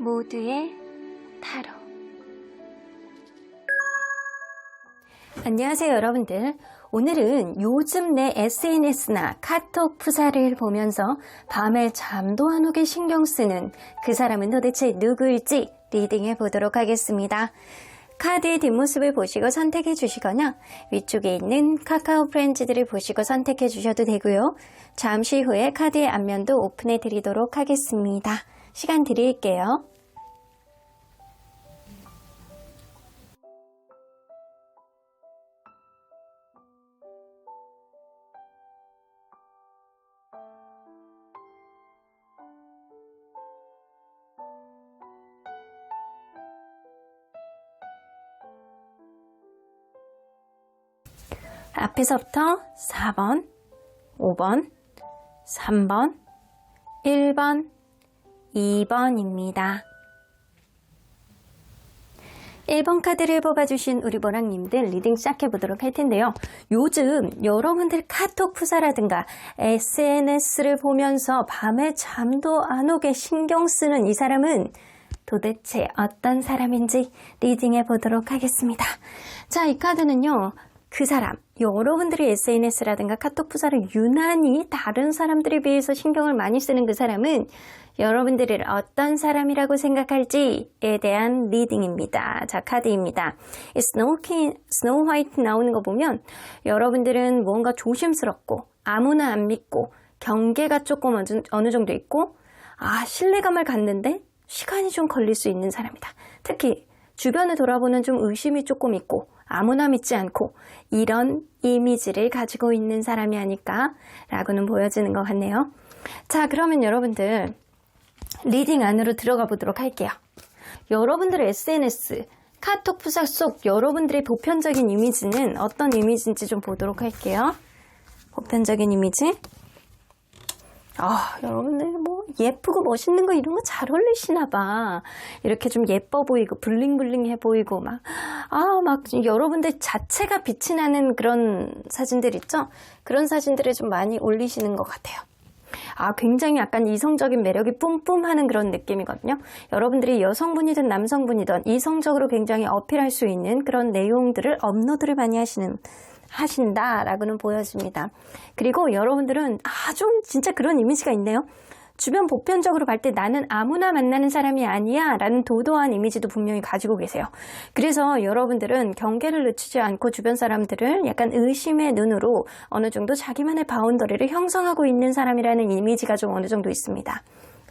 모두의 타로. 안녕하세요, 여러분들. 오늘은 요즘 내 SNS나 카톡 프사를 보면서 밤에 잠도 안 오게 신경 쓰는 그 사람은 도대체 누구일지 리딩해 보도록 하겠습니다. 카드의 뒷모습을 보시고 선택해 주시거나 위쪽에 있는 카카오 프렌즈들을 보시고 선택해 주셔도 되고요. 잠시 후에 카드의 앞면도 오픈해 드리도록 하겠습니다. 시간 드릴게요. 앞에서부터 4번, 5번, 3번, 1번, 2번입니다. 1번 카드를 뽑아주신 우리 보랑님들 리딩 시작해보도록 할 텐데요. 요즘 여러분들 카톡 프사라든가 SNS를 보면서 밤에 잠도 안 오게 신경 쓰는 이 사람은 도대체 어떤 사람인지 리딩해 보도록 하겠습니다. 자, 이 카드는요. 그 사람, 여러분들이 SNS라든가 카톡 프사를 유난히 다른 사람들에 비해서 신경을 많이 쓰는 그 사람은 여러분들을 어떤 사람이라고 생각할지에 대한 리딩입니다. 자, 카드입니다. 이 스노우 화이트 나오는 거 보면 여러분들은 뭔가 조심스럽고 아무나 안 믿고 경계가 조금 어느 정도 있고 신뢰감을 갖는데 시간이 좀 걸릴 수 있는 사람이다. 특히 주변을 돌아보는 좀 의심이 조금 있고 아무나 믿지 않고 이런 이미지를 가지고 있는 사람이 아닐까라고는 보여지는 것 같네요. 자, 그러면 여러분들 리딩 안으로 들어가 보도록 할게요. 여러분들의 SNS, 카톡 프사 속 여러분들의 보편적인 이미지는 어떤 이미지인지 좀 보도록 할게요. 보편적인 이미지. 여러분들 뭐 예쁘고 멋있는 거 이런 거 잘 어울리시나 봐. 이렇게 좀 예뻐 보이고 블링블링해 보이고 막 여러분들 자체가 빛이 나는 그런 사진들 있죠? 그런 사진들을 좀 많이 올리시는 것 같아요. 굉장히 약간 이성적인 매력이 뿜뿜하는 그런 느낌이거든요. 여러분들이 여성분이든 남성분이든 이성적으로 굉장히 어필할 수 있는 그런 내용들을 업로드를 많이 하신다라고는 보여집니다. 그리고 여러분들은 좀 진짜 그런 이미지가 있네요. 주변 보편적으로 볼 때 나는 아무나 만나는 사람이 아니야 라는 도도한 이미지도 분명히 가지고 계세요. 그래서 여러분들은 경계를 늦추지 않고 주변 사람들을 약간 의심의 눈으로 어느 정도 자기만의 바운더리를 형성하고 있는 사람이라는 이미지가 좀 어느 정도 있습니다.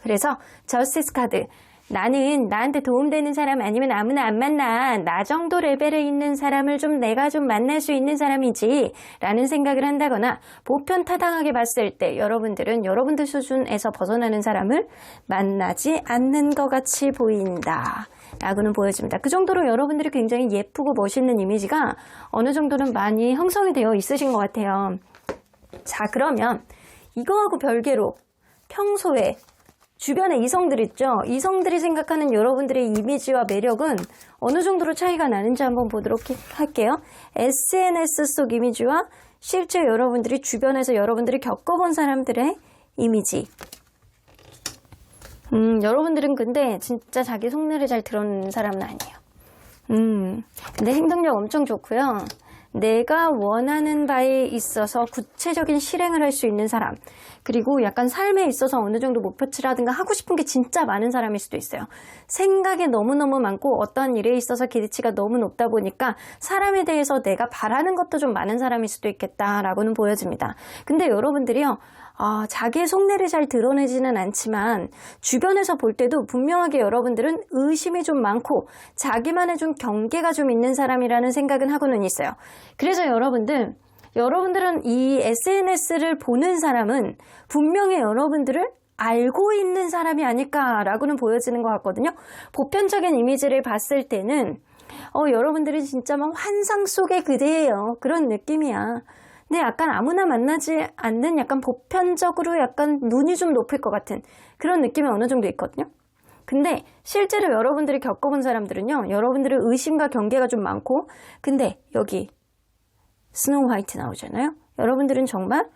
그래서 저스티스 카드, 나는 나한테 도움되는 사람 아니면 아무나 안 만나. 나 정도 레벨에 있는 사람을 내가 좀 만날 수 있는 사람이지 라는 생각을 한다거나 보편타당하게 봤을 때 여러분들은 여러분들 수준에서 벗어나는 사람을 만나지 않는 것 같이 보인다 라고는 보여집니다. 그 정도로 여러분들이 굉장히 예쁘고 멋있는 이미지가 어느 정도는 많이 형성이 되어 있으신 것 같아요. 자, 그러면 이거하고 별개로 평소에 주변에 이성들 있죠? 이성들이 생각하는 여러분들의 이미지와 매력은 어느 정도로 차이가 나는지 한번 보도록 할게요. SNS 속 이미지와 실제 여러분들이 주변에서 여러분들이 겪어본 사람들의 이미지. 여러분들은 근데 진짜 자기 속내를 잘 드러내는 사람은 아니에요. 근데 행동력 엄청 좋고요. 내가 원하는 바에 있어서 구체적인 실행을 할 수 있는 사람, 그리고 약간 삶에 있어서 어느 정도 목표치라든가 하고 싶은 게 진짜 많은 사람일 수도 있어요. 생각이 너무너무 많고 어떠한 일에 있어서 기대치가 너무 높다 보니까 사람에 대해서 내가 바라는 것도 좀 많은 사람일 수도 있겠다라고는 보여집니다. 근데 여러분들이요, 자기의 속내를 잘 드러내지는 않지만 주변에서 볼 때도 분명하게 여러분들은 의심이 좀 많고 자기만의 좀 경계가 좀 있는 사람이라는 생각은 하고는 있어요. 그래서 여러분들은 이 SNS를 보는 사람은 분명히 여러분들을 알고 있는 사람이 아닐까라고는 보여지는 것 같거든요. 보편적인 이미지를 봤을 때는 여러분들이 진짜 막 환상 속의 그대예요. 그런 느낌이야. 근데 약간 아무나 만나지 않는 약간 보편적으로 약간 눈이 좀 높을 것 같은 그런 느낌이 어느 정도 있거든요. 근데 실제로 여러분들이 겪어본 사람들은요, 여러분들의 의심과 경계가 좀 많고, 근데 여기 스노우 화이트 나오잖아요. 여러분들은 정말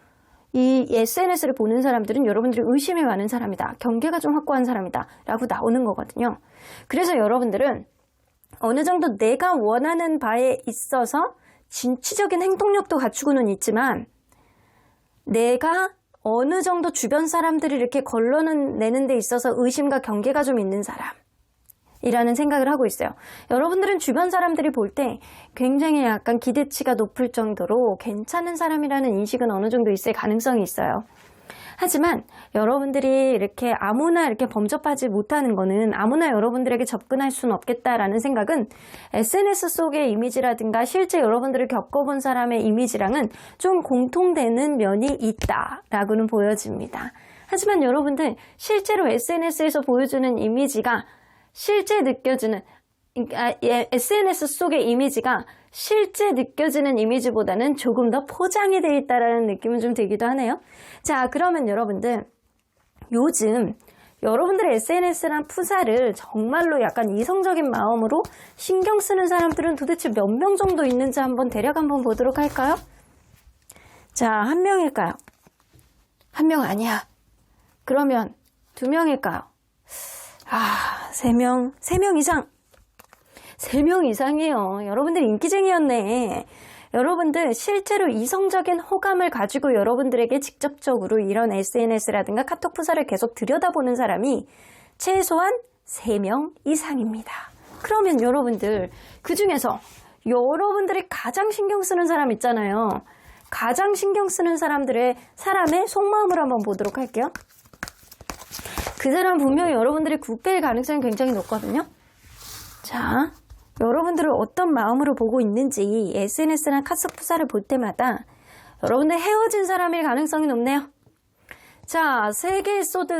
이 SNS를 보는 사람들은 여러분들이 의심이 많은 사람이다. 경계가 좀 확고한 사람이다. 라고 나오는 거거든요. 그래서 여러분들은 어느 정도 내가 원하는 바에 있어서 진취적인 행동력도 갖추고는 있지만 내가 어느 정도 주변 사람들이 이렇게 걸러는 내는 데 있어서 의심과 경계가 좀 있는 사람이라는 생각을 하고 있어요. 여러분들은 주변 사람들이 볼 때 굉장히 약간 기대치가 높을 정도로 괜찮은 사람이라는 인식은 어느 정도 있을 가능성이 있어요. 하지만 여러분들이 이렇게 아무나 이렇게 범접하지 못하는 거는 아무나 여러분들에게 접근할 수는 없겠다라는 생각은 SNS 속의 이미지라든가 실제 여러분들을 겪어본 사람의 이미지랑은 좀 공통되는 면이 있다라고는 보여집니다. 하지만 여러분들 실제로 SNS에서 보여주는 이미지가 실제 느껴지는 SNS 속의 이미지가 실제 느껴지는 이미지보다는 조금 더 포장이 되어 있다라는 느낌은 좀 들기도 하네요. 자, 그러면 여러분들 요즘 여러분들의 SNS란 푸사를 정말로 약간 이성적인 마음으로 신경 쓰는 사람들은 도대체 몇 명 정도 있는지 한번 대략 한번 보도록 할까요? 자, 1명일까요? 1명 아니야. 그러면 2명일까요? 3명 이상. 3명 이상이에요. 여러분들 인기쟁이였네. 여러분들 실제로 이성적인 호감을 가지고 여러분들에게 직접적으로 이런 SNS라든가 카톡 푸사를 계속 들여다보는 사람이 최소한 3명 이상입니다. 그러면 여러분들 그 중에서 여러분들이 가장 신경 쓰는 사람 있잖아요. 가장 신경 쓰는 사람의 속마음을 한번 보도록 할게요. 그 사람 분명히 여러분들이 굿배일 가능성이 굉장히 높거든요. 자, 여러분들을 어떤 마음으로 보고 있는지 SNS나 카톡 푸사를 볼 때마다 여러분들 헤어진 사람일 가능성이 높네요. 자, 세계의 소드.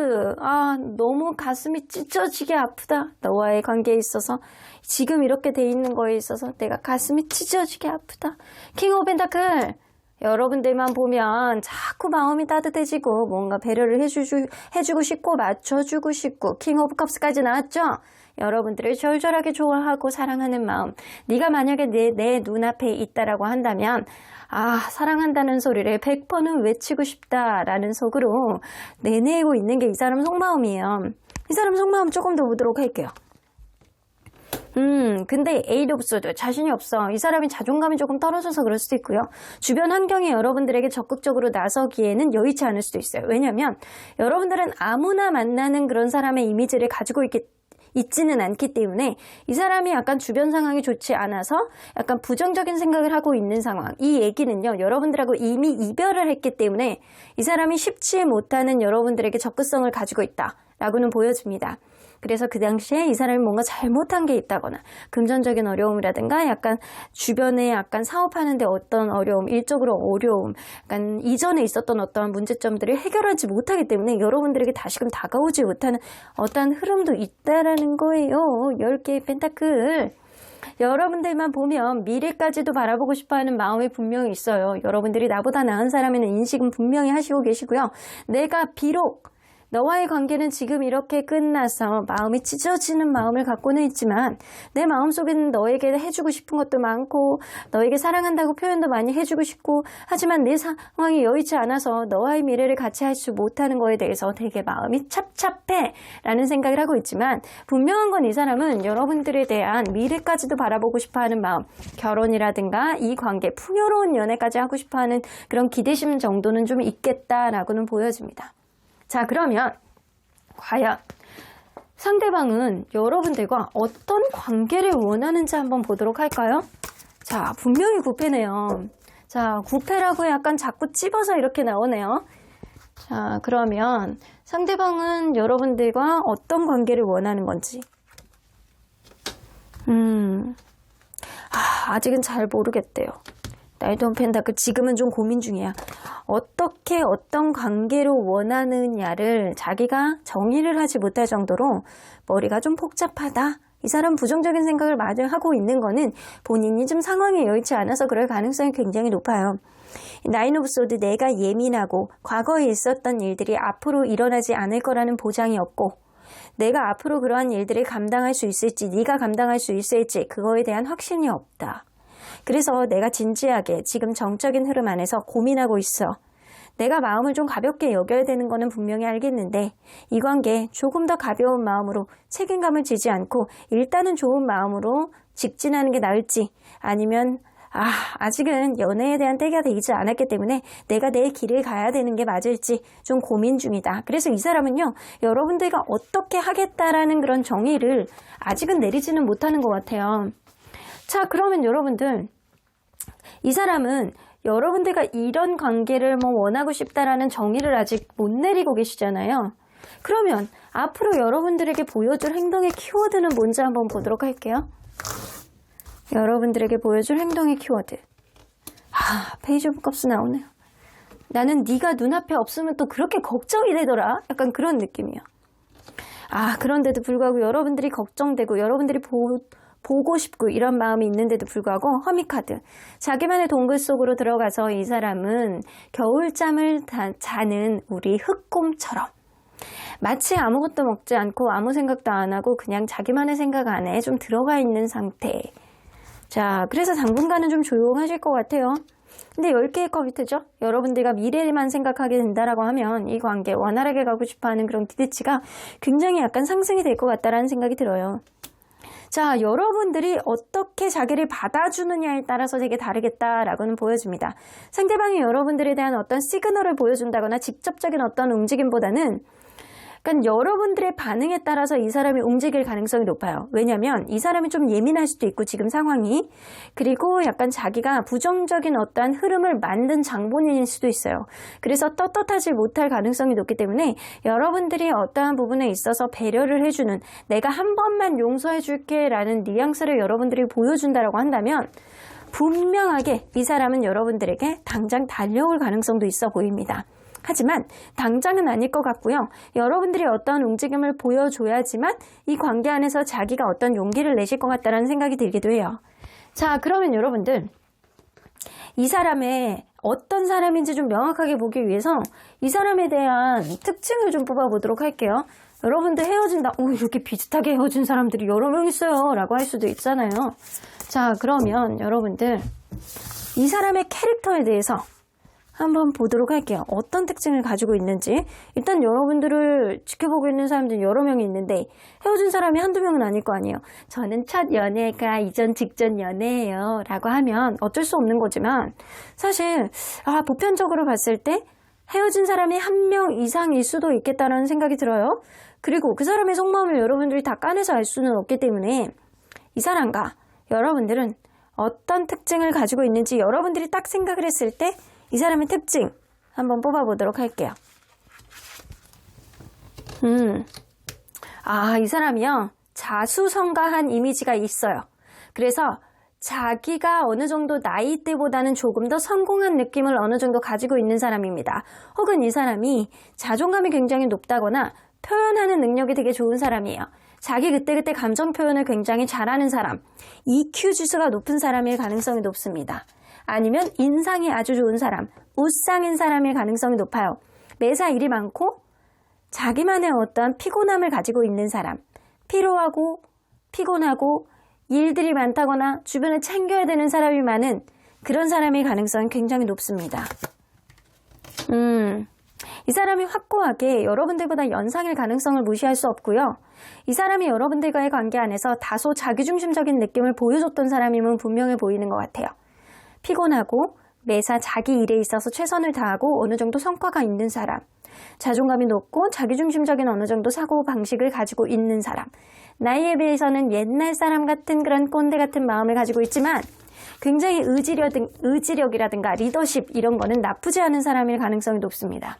너무 가슴이 찢어지게 아프다. 너와의 관계에 있어서 지금 이렇게 돼 있는 거에 있어서 내가 가슴이 찢어지게 아프다. 킹 오브 펜타클. 여러분들만 보면 자꾸 마음이 따뜻해지고 뭔가 배려를 해주고 싶고 맞춰주고 싶고 킹 오브 컵스까지 나왔죠? 여러분들을 절절하게 좋아하고 사랑하는 마음. 네가 만약에 내 눈앞에 있다라고 한다면 사랑한다는 소리를 100번은 외치고 싶다라는 속으로 내내고 있는 게 이 사람 속마음이에요. 이 사람 속마음 조금 더 보도록 할게요. 근데 에이드 오브 소드 자신이 없어. 이 사람이 자존감이 조금 떨어져서 그럴 수도 있고요. 주변 환경이 여러분들에게 적극적으로 나서기에는 여의치 않을 수도 있어요. 왜냐면 여러분들은 아무나 만나는 그런 사람의 이미지를 가지고 있지는 않기 때문에 이 사람이 약간 주변 상황이 좋지 않아서 약간 부정적인 생각을 하고 있는 상황. 이 얘기는요, 여러분들하고 이미 이별을 했기 때문에 이 사람이 쉽지 못하는 여러분들에게 접근성을 가지고 있다라고는 보여집니다. 그래서 그 당시에 이 사람이 뭔가 잘못한 게 있다거나 금전적인 어려움이라든가 약간 주변에 약간 사업하는데 어떤 어려움, 일적으로 어려움, 약간 이전에 있었던 어떤 문제점들을 해결하지 못하기 때문에 여러분들에게 다시금 다가오지 못하는 어떤 흐름도 있다라는 거예요. 10개의 펜타클. 여러분들만 보면 미래까지도 바라보고 싶어하는 마음이 분명히 있어요. 여러분들이 나보다 나은 사람이라는 인식은 분명히 하시고 계시고요. 내가 비록 너와의 관계는 지금 이렇게 끝나서 마음이 찢어지는 마음을 갖고는 있지만 내 마음속에는 너에게 해주고 싶은 것도 많고 너에게 사랑한다고 표현도 많이 해주고 싶고 하지만 내 상황이 여의치 않아서 너와의 미래를 같이 할 수 못하는 거에 대해서 되게 마음이 찹찹해 라는 생각을 하고 있지만 분명한 건 이 사람은 여러분들에 대한 미래까지도 바라보고 싶어하는 마음, 결혼이라든가 이 관계, 풍요로운 연애까지 하고 싶어하는 그런 기대심 정도는 좀 있겠다라고는 보여집니다. 자, 그러면 과연 상대방은 여러분들과 어떤 관계를 원하는지 한번 보도록 할까요? 자, 분명히 구패네요. 자, 구패라고 약간 자꾸 찝어서 이렇게 나오네요. 자, 그러면 상대방은 여러분들과 어떤 관계를 원하는 건지. 아직은 잘 모르겠대요. 나이트 오브 펜타클 지금은 좀 고민 중이야. 어떻게 어떤 관계로 원하느냐를 자기가 정의를 하지 못할 정도로 머리가 좀 복잡하다. 이 사람 부정적인 생각을 많이 하고 있는 거는 본인이 좀 상황에 여의치 않아서 그럴 가능성이 굉장히 높아요. 나인 오브 소드, 내가 예민하고 과거에 있었던 일들이 앞으로 일어나지 않을 거라는 보장이 없고 내가 앞으로 그러한 일들을 감당할 수 있을지, 네가 감당할 수 있을지 그거에 대한 확신이 없다. 그래서 내가 진지하게 지금 정적인 흐름 안에서 고민하고 있어. 내가 마음을 좀 가볍게 여겨야 되는 거는 분명히 알겠는데 이 관계 조금 더 가벼운 마음으로 책임감을 지지 않고 일단은 좋은 마음으로 직진하는 게 나을지 아니면 아직은 연애에 대한 때가 되지 않았기 때문에 내가 내 길을 가야 되는 게 맞을지 좀 고민 중이다. 그래서 이 사람은요, 여러분들과 어떻게 하겠다라는 그런 정의를 아직은 내리지는 못하는 것 같아요. 자, 그러면 여러분들, 이 사람은 여러분들과 이런 관계를 원하고 싶다라는 정의를 아직 못 내리고 계시잖아요. 그러면 앞으로 여러분들에게 보여줄 행동의 키워드는 뭔지 한번 보도록 할게요. 여러분들에게 보여줄 행동의 키워드. 페이지 오브 컵스 나오네요. 나는 네가 눈앞에 없으면 또 그렇게 걱정이 되더라. 약간 그런 느낌이요. 그런데도 불구하고 여러분들이 걱정되고 여러분들이 보고 싶고 이런 마음이 있는데도 불구하고 허미카드. 자기만의 동굴 속으로 들어가서 이 사람은 겨울잠을 자는 우리 흑곰처럼 마치 아무것도 먹지 않고 아무 생각도 안 하고 그냥 자기만의 생각 안에 좀 들어가 있는 상태. 자, 그래서 당분간은 좀 조용하실 것 같아요. 근데 10개의 커미트죠? 여러분들과 미래만 생각하게 된다라고 하면 이 관계 원활하게 가고 싶어하는 그런 기대치가 굉장히 약간 상승이 될 것 같다라는 생각이 들어요. 자, 여러분들이 어떻게 자기를 받아주느냐에 따라서 되게 다르겠다라고는 보여집니다. 상대방이 여러분들에 대한 어떤 시그널을 보여준다거나 직접적인 어떤 움직임보다는 그러니까 여러분들의 반응에 따라서 이 사람이 움직일 가능성이 높아요. 왜냐하면 이 사람이 좀 예민할 수도 있고 지금 상황이 그리고 약간 자기가 부정적인 어떠한 흐름을 만든 장본인일 수도 있어요. 그래서 떳떳하지 못할 가능성이 높기 때문에 여러분들이 어떠한 부분에 있어서 배려를 해주는 내가 한 번만 용서해 줄게 라는 뉘앙스를 여러분들이 보여준다라고 한다면 분명하게 이 사람은 여러분들에게 당장 달려올 가능성도 있어 보입니다. 하지만 당장은 아닐 것 같고요. 여러분들이 어떤 움직임을 보여줘야지만 이 관계 안에서 자기가 어떤 용기를 내실 것 같다는 생각이 들기도 해요. 자, 그러면 여러분들 이 사람의 어떤 사람인지 좀 명확하게 보기 위해서 이 사람에 대한 특징을 좀 뽑아보도록 할게요. 여러분들 헤어진다. 이렇게 비슷하게 헤어진 사람들이 여러 명 있어요. 라고 할 수도 있잖아요. 자, 그러면 여러분들 이 사람의 캐릭터에 대해서 한번 보도록 할게요. 어떤 특징을 가지고 있는지. 일단 여러분들을 지켜보고 있는 사람들이 여러 명이 있는데 헤어진 사람이 한두 명은 아닐 거 아니에요. 저는 첫 연애가 이전 직전 연애예요 라고 하면 어쩔 수 없는 거지만 사실 보편적으로 봤을 때 헤어진 사람이 한 명 이상일 수도 있겠다는 생각이 들어요. 그리고 그 사람의 속마음을 여러분들이 다 까내서 알 수는 없기 때문에 이 사람과 여러분들은 어떤 특징을 가지고 있는지 여러분들이 딱 생각을 했을 때 이 사람의 특징 한번 뽑아보도록 할게요. 이 사람이요. 자수성가한 이미지가 있어요. 그래서 자기가 어느 정도 나이대보다는 조금 더 성공한 느낌을 어느 정도 가지고 있는 사람입니다. 혹은 이 사람이 자존감이 굉장히 높다거나 표현하는 능력이 되게 좋은 사람이에요. 자기 그때그때 감정 표현을 굉장히 잘하는 사람, EQ 지수가 높은 사람일 가능성이 높습니다. 아니면 인상이 아주 좋은 사람, 웃상인 사람일 가능성이 높아요. 매사 일이 많고 자기만의 어떠한 피곤함을 가지고 있는 사람, 피로하고 피곤하고 일들이 많다거나 주변에 챙겨야 되는 사람이 많은 그런 사람일 가능성이 굉장히 높습니다. 이 사람이 확고하게 여러분들보다 연상일 가능성을 무시할 수 없고요. 이 사람이 여러분들과의 관계 안에서 다소 자기중심적인 느낌을 보여줬던 사람임은 분명해 보이는 것 같아요. 피곤하고 매사 자기 일에 있어서 최선을 다하고 어느 정도 성과가 있는 사람, 자존감이 높고 자기중심적인 어느 정도 사고방식을 가지고 있는 사람, 나이에 비해서는 옛날 사람 같은 그런 꼰대 같은 마음을 가지고 있지만 굉장히 의지력이라든가 리더십 이런 거는 나쁘지 않은 사람일 가능성이 높습니다.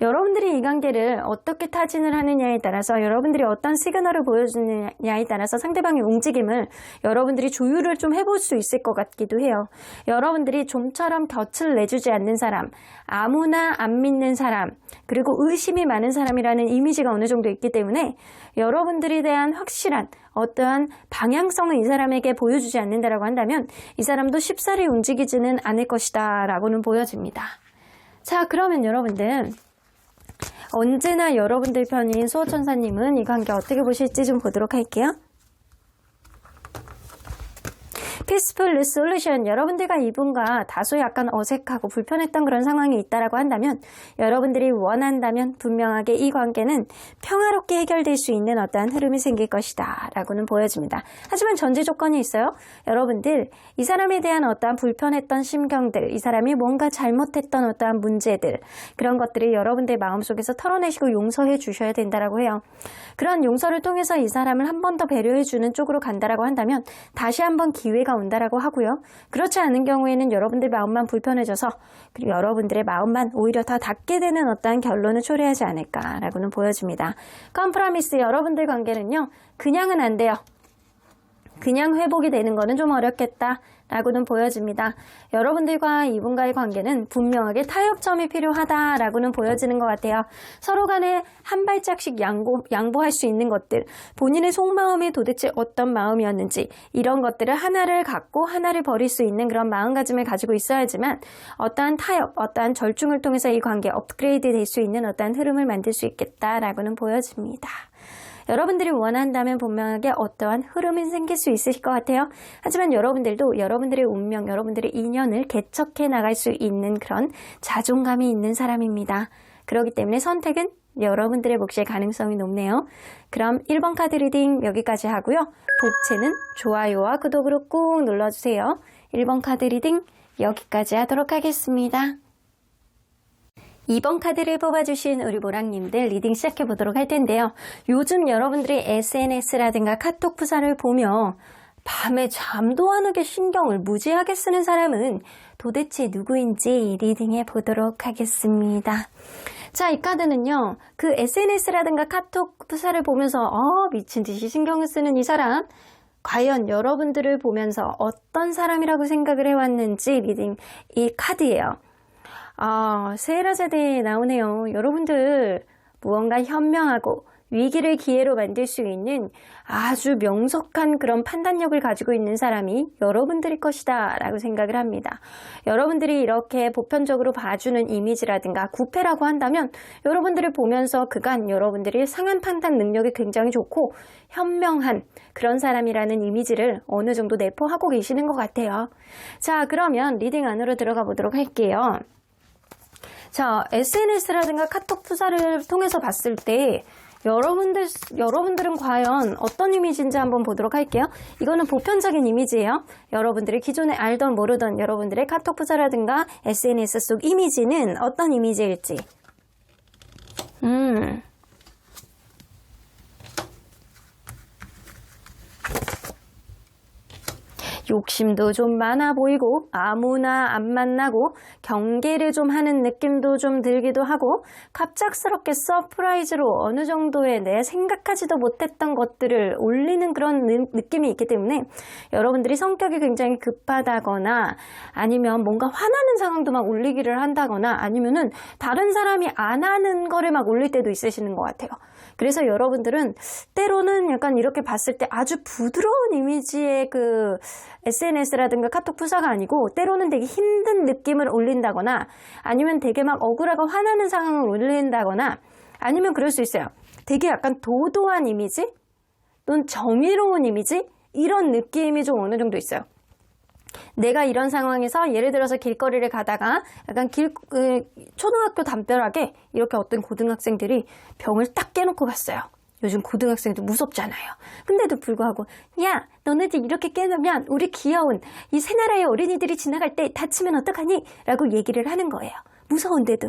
여러분들이 이 관계를 어떻게 타진을 하느냐에 따라서 여러분들이 어떤 시그널을 보여주느냐에 따라서 상대방의 움직임을 여러분들이 조율을 좀 해볼 수 있을 것 같기도 해요. 여러분들이 좀처럼 곁을 내주지 않는 사람, 아무나 안 믿는 사람, 그리고 의심이 많은 사람이라는 이미지가 어느 정도 있기 때문에 여러분들에 대한 확실한 어떠한 방향성을 이 사람에게 보여주지 않는다라고 한다면 이 사람도 쉽사리 움직이지는 않을 것이다 라고는 보여집니다. 자, 그러면 여러분들 언제나 여러분들 편인 수호천사님은 이 관계 어떻게 보실지 좀 보도록 할게요. peaceful solution, 여러분들과 이분과 다소 약간 어색하고 불편했던 그런 상황이 있다라고 한다면 여러분들이 원한다면 분명하게 이 관계는 평화롭게 해결될 수 있는 어떠한 흐름이 생길 것이다 라고는 보여집니다. 하지만 전제 조건이 있어요. 여러분들 이 사람에 대한 어떠한 불편했던 심경들, 이 사람이 뭔가 잘못했던 어떠한 문제들, 그런 것들을 여러분들 마음속에서 털어내시고 용서해 주셔야 된다라고 해요. 그런 용서를 통해서 이 사람을 한 번 더 배려해 주는 쪽으로 간다라고 한다면 다시 한번 기회가 온다라고 하고요. 그렇지 않은 경우에는 여러분들 마음만 불편해져서 그리고 여러분들의 마음만 오히려 더 닿게 되는 어떠한 결론을 초래하지 않을까라고는 보여집니다. 컴프라미스, 여러분들 관계는요, 그냥은 안 돼요. 그냥 회복이 되는 거는 좀 어렵겠다 라고는 보여집니다. 여러분들과 이분과의 관계는 분명하게 타협점이 필요하다라고는 보여지는 것 같아요. 서로 간에 한 발짝씩 양보할 수 있는 것들, 본인의 속마음이 도대체 어떤 마음이었는지 이런 것들을 하나를 갖고 하나를 버릴 수 있는 그런 마음가짐을 가지고 있어야지만 어떠한 타협, 어떠한 절충을 통해서 이 관계 업그레이드 될 수 있는 어떠한 흐름을 만들 수 있겠다라고는 보여집니다. 여러분들이 원한다면 분명하게 어떠한 흐름이 생길 수 있으실 것 같아요. 하지만 여러분들도 여러분들의 운명, 여러분들의 인연을 개척해 나갈 수 있는 그런 자존감이 있는 사람입니다. 그렇기 때문에 선택은 여러분들의 몫일 가능성이 높네요. 그럼 1번 카드 리딩 여기까지 하고요. 복채는 좋아요와 구독으로 꾹 눌러주세요. 1번 카드 리딩 여기까지 하도록 하겠습니다. 2번 카드를 뽑아주신 우리 모랑님들 리딩 시작해보도록 할 텐데요. 요즘 여러분들이 SNS라든가 카톡 프사를 보며 밤에 잠도 안 오게 신경을 무지하게 쓰는 사람은 도대체 누구인지 리딩해 보도록 하겠습니다. 자, 이 카드는요, 그 SNS라든가 카톡 프사를 보면서 미친 듯이 신경을 쓰는 이 사람, 과연 여러분들을 보면서 어떤 사람이라고 생각을 해왔는지 리딩 이 카드예요. 세라제대에 나오네요. 여러분들 무언가 현명하고 위기를 기회로 만들 수 있는 아주 명석한 그런 판단력을 가지고 있는 사람이 여러분들일 것이다 라고 생각을 합니다. 여러분들이 이렇게 보편적으로 봐주는 이미지라든가 구패라고 한다면 여러분들을 보면서 그간 여러분들이 상한 판단 능력이 굉장히 좋고 현명한 그런 사람이라는 이미지를 어느 정도 내포하고 계시는 것 같아요. 자, 그러면 리딩 안으로 들어가 보도록 할게요. 자, SNS라든가 카톡 프사를 통해서 봤을 때 여러분들은 과연 어떤 이미지인지 한번 보도록 할게요. 이거는 보편적인 이미지예요. 여러분들이 기존에 알던 모르던 여러분들의 카톡 프사라든가 SNS 속 이미지는 어떤 이미지일지. 욕심도 좀 많아 보이고 아무나 안 만나고 경계를 좀 하는 느낌도 좀 들기도 하고 갑작스럽게 서프라이즈로 어느 정도의 내 생각하지도 못했던 것들을 올리는 그런 느낌이 있기 때문에 여러분들이 성격이 굉장히 급하다거나 아니면 뭔가 화나는 상황도 막 올리기를 한다거나 아니면은 다른 사람이 안 하는 거를 막 올릴 때도 있으시는 것 같아요. 그래서 여러분들은 때로는 약간 이렇게 봤을 때 아주 부드러운 이미지의 그 SNS라든가 카톡 프사가 아니고 때로는 되게 힘든 느낌을 올린다거나 아니면 되게 막 억울하고 화나는 상황을 올린다거나 아니면 그럴 수 있어요. 되게 약간 도도한 이미지 또는 정의로운 이미지 이런 느낌이 좀 어느 정도 있어요. 내가 이런 상황에서 예를 들어서 길거리를 가다가 약간 초등학교 담벼락에 이렇게 어떤 고등학생들이 병을 딱 깨놓고 갔어요. 요즘 고등학생도 무섭잖아요. 근데도 불구하고 야, 너네들 이렇게 깨놓으면 우리 귀여운 이 새 나라의 어린이들이 지나갈 때 다치면 어떡하니? 라고 얘기를 하는 거예요. 무서운데도.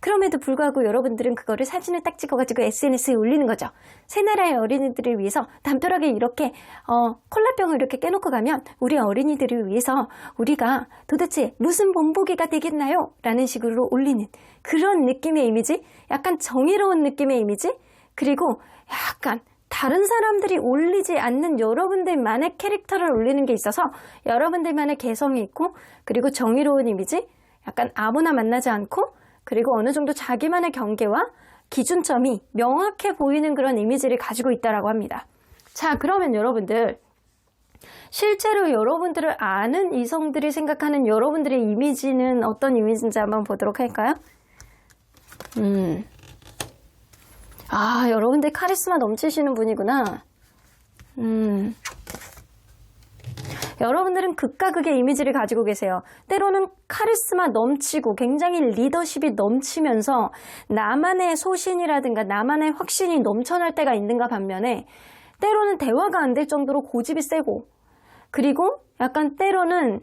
그럼에도 불구하고 여러분들은 그거를 사진을 딱 찍어가지고 SNS에 올리는 거죠. 새 나라의 어린이들을 위해서 담벼락에 이렇게 콜라병을 이렇게 깨놓고 가면 우리 어린이들을 위해서 우리가 도대체 무슨 본보기가 되겠나요? 라는 식으로 올리는 그런 느낌의 이미지, 약간 정의로운 느낌의 이미지, 그리고 약간 다른 사람들이 올리지 않는 여러분들만의 캐릭터를 올리는 게 있어서 여러분들만의 개성이 있고 그리고 정의로운 이미지, 약간 아무나 만나지 않고 그리고 어느 정도 자기만의 경계와 기준점이 명확해 보이는 그런 이미지를 가지고 있다고 합니다. 자, 그러면 여러분들 실제로 여러분들을 아는 이성들이 생각하는 여러분들의 이미지는 어떤 이미지인지 한번 보도록 할까요? 여러분들 카리스마 넘치시는 분이구나. 여러분들은 극과 극의 이미지를 가지고 계세요. 때로는 카리스마 넘치고 굉장히 리더십이 넘치면서 나만의 소신이라든가 나만의 확신이 넘쳐날 때가 있는가 반면에 때로는 대화가 안 될 정도로 고집이 세고 그리고 약간 때로는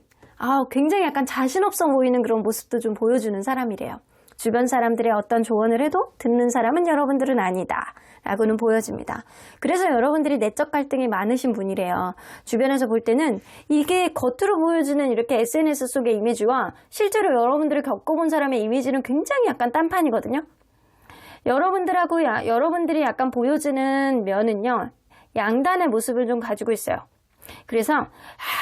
굉장히 약간 자신 없어 보이는 그런 모습도 좀 보여주는 사람이래요. 주변 사람들의 어떤 조언을 해도 듣는 사람은 여러분들은 아니다 라고는 보여집니다. 그래서 여러분들이 내적 갈등이 많으신 분이래요. 주변에서 볼 때는 이게 겉으로 보여주는 이렇게 SNS 속의 이미지와 실제로 여러분들을 겪어본 사람의 이미지는 굉장히 약간 딴판이거든요. 여러분들이 약간 보여지는 면은요, 양단의 모습을 좀 가지고 있어요. 그래서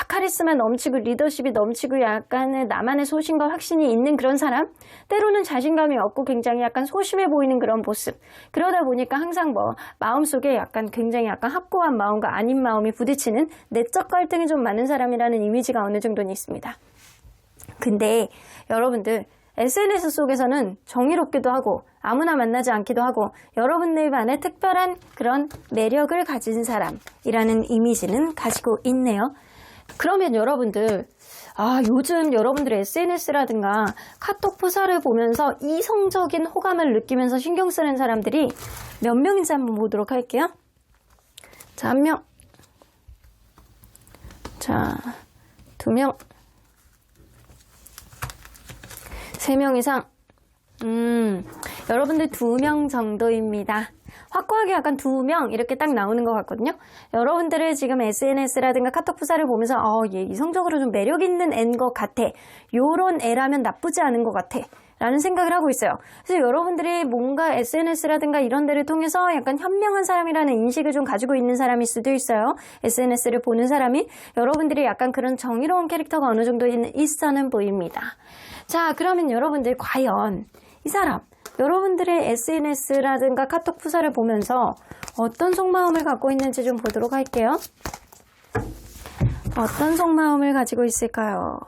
카리스마 넘치고 리더십이 넘치고 약간의 나만의 소신과 확신이 있는 그런 사람, 때로는 자신감이 없고 굉장히 약간 소심해 보이는 그런 모습. 그러다 보니까 항상 마음속에 약간 굉장히 약간 확고한 마음과 아닌 마음이 부딪히는 내적 갈등이 좀 많은 사람이라는 이미지가 어느 정도는 있습니다. 근데 여러분들 SNS 속에서는 정의롭기도 하고 아무나 만나지 않기도 하고 여러분들 반에 특별한 그런 매력을 가진 사람이라는 이미지는 가지고 있네요. 그러면 여러분들 요즘 여러분들의 SNS라든가 카톡 프사를 보면서 이성적인 호감을 느끼면서 신경 쓰는 사람들이 몇 명인지 한번 보도록 할게요. 자, 1명. 자, 2명. 3명 이상. 여러분들 2명 정도입니다. 확고하게 약간 2명 이렇게 딱 나오는 것 같거든요. 여러분들을 지금 SNS라든가 카톡 프사를 보면서 얘 이성적으로 좀 매력 있는 애인 것 같아. 요런 애라면 나쁘지 않은 것 같아. 라는 생각을 하고 있어요. 그래서 여러분들이 뭔가 SNS라든가 이런 데를 통해서 약간 현명한 사람이라는 인식을 좀 가지고 있는 사람일 수도 있어요. SNS를 보는 사람이 여러분들이 약간 그런 정의로운 캐릭터가 어느 정도 있어는 보입니다. 자, 그러면 여러분들 과연 이 사람, 여러분들의 SNS라든가 카톡 프사를 보면서 어떤 속마음을 갖고 있는지 좀 보도록 할게요. 어떤 속마음을 가지고 있을까요?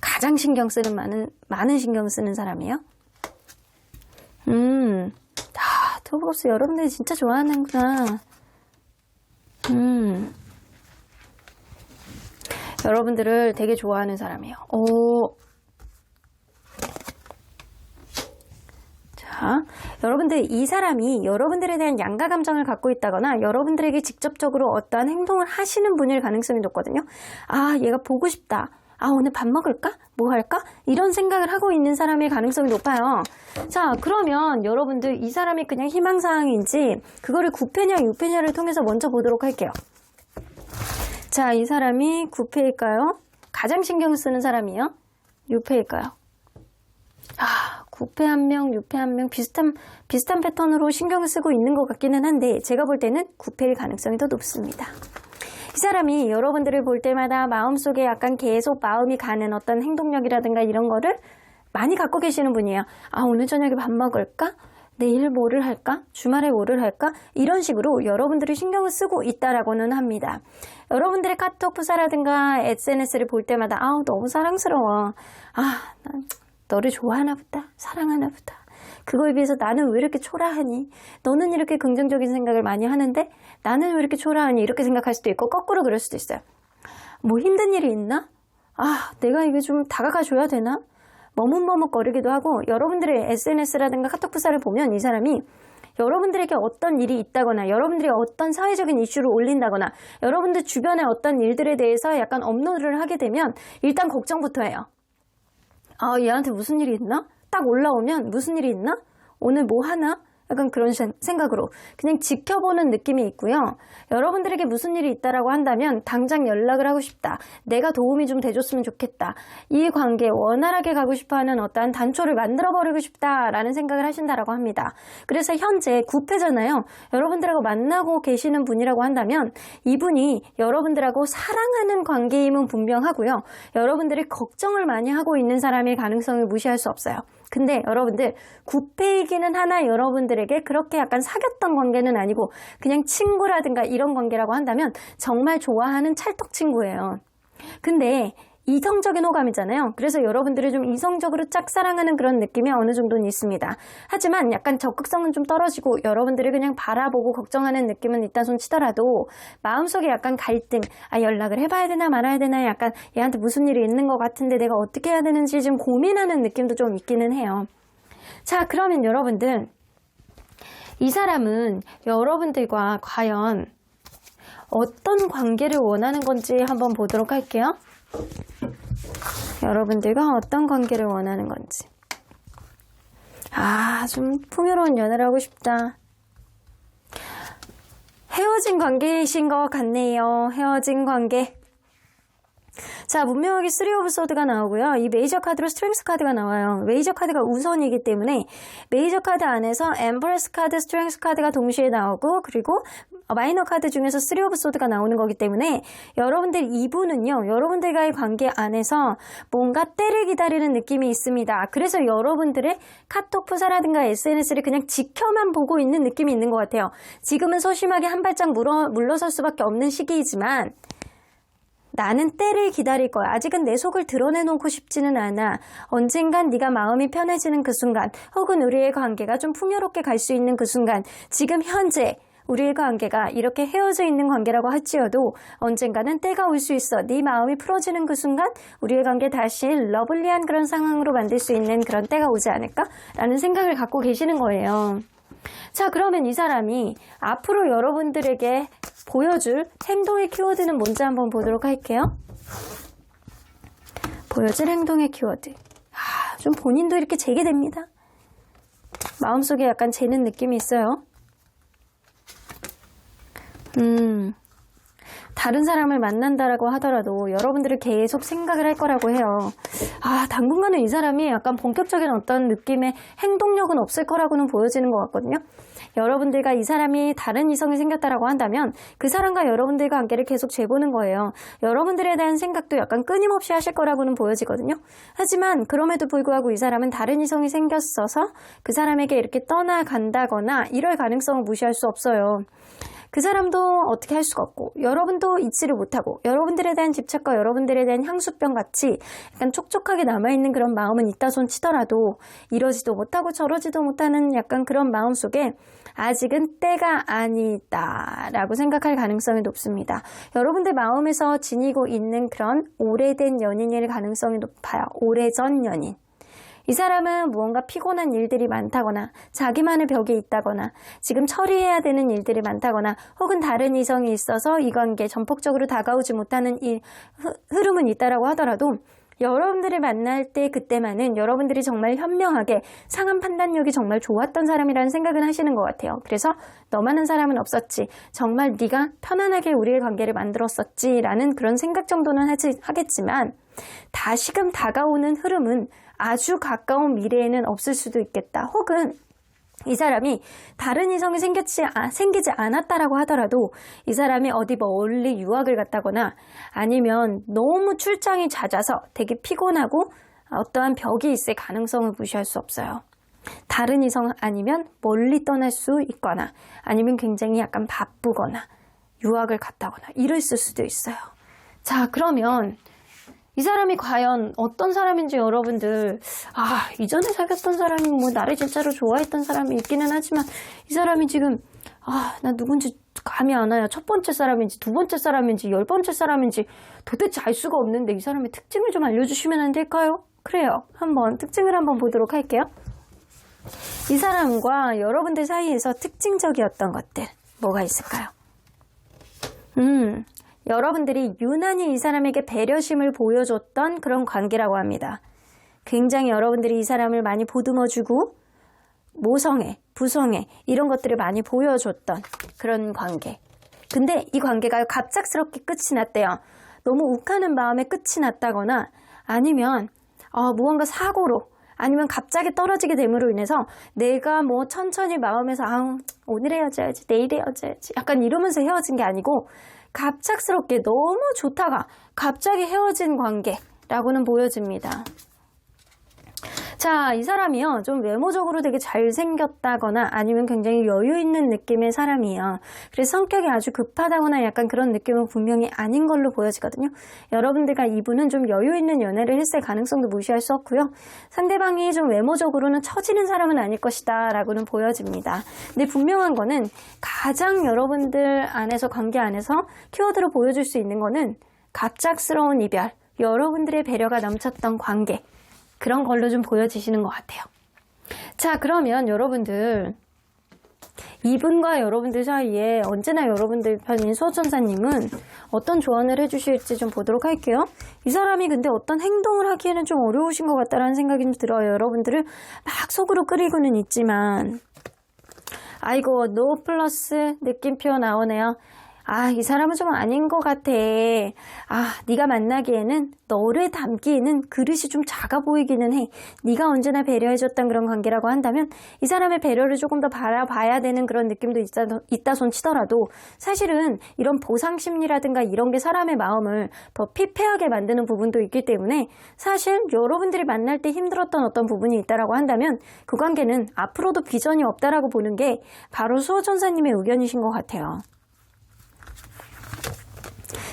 가장 많은 신경 쓰는 사람이에요? 투보스 여러분들이 진짜 좋아하는구나. 여러분들을 되게 좋아하는 사람이에요. 자, 여러분들 이 사람이 여러분들에 대한 양가 감정을 갖고 있다거나 여러분들에게 직접적으로 어떠한 행동을 하시는 분일 가능성이 높거든요. 얘가 보고 싶다. 오늘 밥 먹을까? 뭐 할까? 이런 생각을 하고 있는 사람일 가능성이 높아요. 자, 그러면 여러분들 이 사람이 그냥 희망사항인지 그거를 9패냐 6패냐를 통해서 먼저 보도록 할게요. 자, 이 사람이 9패일까요? 가장 신경 쓰는 사람이요? 6패일까요? 9패 1명, 6패 1명 비슷한 패턴으로 신경을 쓰고 있는 것 같기는 한데 제가 볼 때는 9패일 가능성이 더 높습니다. 이 사람이 여러분들을 볼 때마다 마음속에 약간 계속 마음이 가는 어떤 행동력이라든가 이런 거를 많이 갖고 계시는 분이에요. 오늘 저녁에 밥 먹을까? 내일 뭐를 할까? 주말에 뭐를 할까? 이런 식으로 여러분들이 신경을 쓰고 있다라고는 합니다. 여러분들의 카톡 프사라든가 SNS를 볼 때마다 너무 사랑스러워. 난 너를 좋아하나 보다. 사랑하나 보다. 그거에 비해서 나는 왜 이렇게 초라하니? 너는 이렇게 긍정적인 생각을 많이 하는데 나는 왜 이렇게 초라하니? 이렇게 생각할 수도 있고 거꾸로 그럴 수도 있어요. 뭐 힘든 일이 있나? 내가 이게 좀 다가가줘야 되나? 머뭇머뭇거리기도 하고 여러분들의 SNS라든가 카톡 프사를 보면 이 사람이 여러분들에게 어떤 일이 있다거나 여러분들이 어떤 사회적인 이슈를 올린다거나 여러분들 주변의 어떤 일들에 대해서 약간 업로드를 하게 되면 일단 걱정부터 해요. 얘한테 무슨 일이 있나? 딱 올라오면 무슨 일이 있나? 오늘 뭐 하나? 약간 그런 생각으로 그냥 지켜보는 느낌이 있고요. 여러분들에게 무슨 일이 있다라고 한다면 당장 연락을 하고 싶다. 내가 도움이 좀 돼줬으면 좋겠다. 이 관계 원활하게 가고 싶어하는 어떠한 단초를 만들어버리고 싶다라는 생각을 하신다라고 합니다. 그래서 현재 9패잖아요. 여러분들하고 만나고 계시는 분이라고 한다면 이분이 여러분들하고 사랑하는 관계임은 분명하고요. 여러분들이 걱정을 많이 하고 있는 사람일 가능성을 무시할 수 없어요. 근데 여러분들 9패이기는 하나 여러분들에게 그렇게 약간 사귀었던 관계는 아니고 그냥 친구라든가 이런 관계라고 한다면 정말 좋아하는 찰떡 친구예요. 근데 이성적인 호감이잖아요. 그래서 여러분들이 좀 이성적으로 짝사랑하는 그런 느낌이 어느 정도는 있습니다. 하지만 약간 적극성은 좀 떨어지고 여러분들이 그냥 바라보고 걱정하는 느낌은 있다 손 치더라도 마음속에 약간 갈등, 연락을 해봐야 되나 말아야 되나, 약간 얘한테 무슨 일이 있는 것 같은데 내가 어떻게 해야 되는지 좀 고민하는 느낌도 좀 있기는 해요. 자, 그러면 여러분들, 이 사람은 여러분들과 과연 어떤 관계를 원하는 건지 한번 보도록 할게요. 여러분들과 어떤 관계를 원하는 건지. 좀 풍요로운 연애를 하고 싶다. 헤어진 관계이신 것 같네요. 헤어진 관계. 자, 분명하게 3 오브 소드가 나오고요. 이 메이저 카드로 스트렝스 카드가 나와요. 메이저 카드가 우선이기 때문에 메이저 카드 안에서 엠프레스 카드, 스트렝스 카드가 동시에 나오고, 그리고 마이너 카드 중에서 3 오브 소드가 나오는 거기 때문에 여러분들 이분은요, 여러분들과의 관계 안에서 뭔가 때를 기다리는 느낌이 있습니다. 그래서 여러분들의 카톡 프사라든가 SNS를 그냥 지켜만 보고 있는 느낌이 있는 것 같아요. 지금은 소심하게 한 발짝 물러설 수밖에 없는 시기이지만 나는 때를 기다릴 거야. 아직은 내 속을 드러내놓고 싶지는 않아. 언젠간 네가 마음이 편해지는 그 순간, 혹은 우리의 관계가 좀 풍요롭게 갈 수 있는 그 순간, 지금 현재 우리의 관계가 이렇게 헤어져 있는 관계라고 할지어도 언젠가는 때가 올 수 있어. 네 마음이 풀어지는 그 순간 우리의 관계 다시 러블리한 그런 상황으로 만들 수 있는 그런 때가 오지 않을까라는 생각을 갖고 계시는 거예요. 자, 그러면 이 사람이 앞으로 여러분들에게 보여줄 행동의 키워드는 뭔지 한번 보도록 할게요. 보여줄 행동의 키워드. 좀 본인도 이렇게 재게 됩니다. 마음속에 약간 재는 느낌이 있어요. 다른 사람을 만난다라고 하더라도 여러분들을 계속 생각을 할 거라고 해요. 당분간은 이 사람이 약간 본격적인 어떤 느낌의 행동력은 없을 거라고는 보여지는 것 같거든요. 여러분들과 이 사람이 다른 이성이 생겼다라고 한다면 그 사람과 여러분들과 관계를 계속 재보는 거예요. 여러분들에 대한 생각도 약간 끊임없이 하실 거라고는 보여지거든요. 하지만 그럼에도 불구하고 이 사람은 다른 이성이 생겼어서 그 사람에게 이렇게 떠나간다거나 이럴 가능성을 무시할 수 없어요. 그 사람도 어떻게 할 수가 없고 여러분도 잊지를 못하고 여러분들에 대한 집착과 여러분들에 대한 향수병 같이 약간 촉촉하게 남아있는 그런 마음은 있다 손 치더라도 이러지도 못하고 저러지도 못하는 약간 그런 마음 속에 아직은 때가 아니다 라고 생각할 가능성이 높습니다. 여러분들 마음에서 지니고 있는 그런 오래된 연인일 가능성이 높아요. 오래전 연인. 이 사람은 무언가 피곤한 일들이 많다거나 자기만의 벽에 있다거나 지금 처리해야 되는 일들이 많다거나 혹은 다른 이성이 있어서 이 관계에 전폭적으로 다가오지 못하는 흐름은 있다라고 하더라도 여러분들을 만날 때 그때만은 여러분들이 정말 현명하게 상한 판단력이 정말 좋았던 사람이라는 생각은 하시는 것 같아요. 그래서 너만한 사람은 없었지. 정말 네가 편안하게 우리의 관계를 만들었었지 라는 그런 생각 정도는 하겠지만 다시금 다가오는 흐름은 아주 가까운 미래에는 없을 수도 있겠다. 혹은 이 사람이 다른 이성이 생기지 않았다라고 하더라도 이 사람이 어디 멀리 유학을 갔다거나 아니면 너무 출장이 잦아서 되게 피곤하고 어떠한 벽이 있을 가능성을 무시할 수 없어요. 다른 이성 아니면 멀리 떠날 수 있거나 아니면 굉장히 약간 바쁘거나 유학을 갔다거나 이랬을 수도 있어요. 자, 그러면 이 사람이 과연 어떤 사람인지 여러분들 이전에 사귀었던 사람이 뭐 나를 진짜로 좋아했던 사람이 있기는 하지만 이 사람이 지금 나 누군지 감이 안 와요. 첫 번째 사람인지 두 번째 사람인지 10번째 사람인지 도대체 알 수가 없는데 이 사람의 특징을 좀 알려주시면 안 될까요? 그래요. 한번 특징을 한번 보도록 할게요. 이 사람과 여러분들 사이에서 특징적이었던 것들 뭐가 있을까요? 여러분들이 유난히 이 사람에게 배려심을 보여줬던 그런 관계라고 합니다. 굉장히 여러분들이 이 사람을 많이 보듬어주고 모성애, 부성애 이런 것들을 많이 보여줬던 그런 관계. 근데 이 관계가 갑작스럽게 끝이 났대요. 너무 욱하는 마음에 끝이 났다거나 아니면 무언가 사고로 아니면 갑자기 떨어지게 됨으로 인해서 내가 뭐 천천히 마음에서 오늘 헤어져야지 내일 헤어져야지 약간 이러면서 헤어진 게 아니고 갑작스럽게 너무 좋다가 갑자기 헤어진 관계라고는 보여집니다. 자, 이 사람이요. 좀 외모적으로 되게 잘생겼다거나 아니면 굉장히 여유 있는 느낌의 사람이에요. 그래서 성격이 아주 급하다거나 약간 그런 느낌은 분명히 아닌 걸로 보여지거든요. 여러분들과 이분은 좀 여유 있는 연애를 했을 가능성도 무시할 수 없고요. 상대방이 좀 외모적으로는 처지는 사람은 아닐 것이다 라고는 보여집니다. 근데 분명한 거는 가장 여러분들 안에서 관계 안에서 키워드로 보여줄 수 있는 거는 갑작스러운 이별, 여러분들의 배려가 넘쳤던 관계, 그런 걸로 좀 보여지시는 것 같아요. 자, 그러면 여러분들, 이분과 여러분들 사이에 언제나 여러분들 편인 수호천사님은 어떤 조언을 해주실지 좀 보도록 할게요. 이 사람이 근데 어떤 행동을 하기에는 좀 어려우신 것 같다는 생각이 좀 들어요. 여러분들을 막 속으로 끓이고는 있지만, 아이고, 노 플러스 느낌표 나오네요. 아, 이 사람은 좀 아닌 것 같아. 아, 네가 만나기에는 너를 담기에는 그릇이 좀 작아 보이기는 해. 네가 언제나 배려해줬던 그런 관계라고 한다면 이 사람의 배려를 조금 더 바라봐야 되는 그런 느낌도 있다 손 치더라도 사실은 이런 보상심리라든가 이런 게 사람의 마음을 더 피폐하게 만드는 부분도 있기 때문에 사실 여러분들이 만날 때 힘들었던 어떤 부분이 있다라고 한다면 그 관계는 앞으로도 비전이 없다라고 보는 게 바로 수호천사님의 의견이신 것 같아요.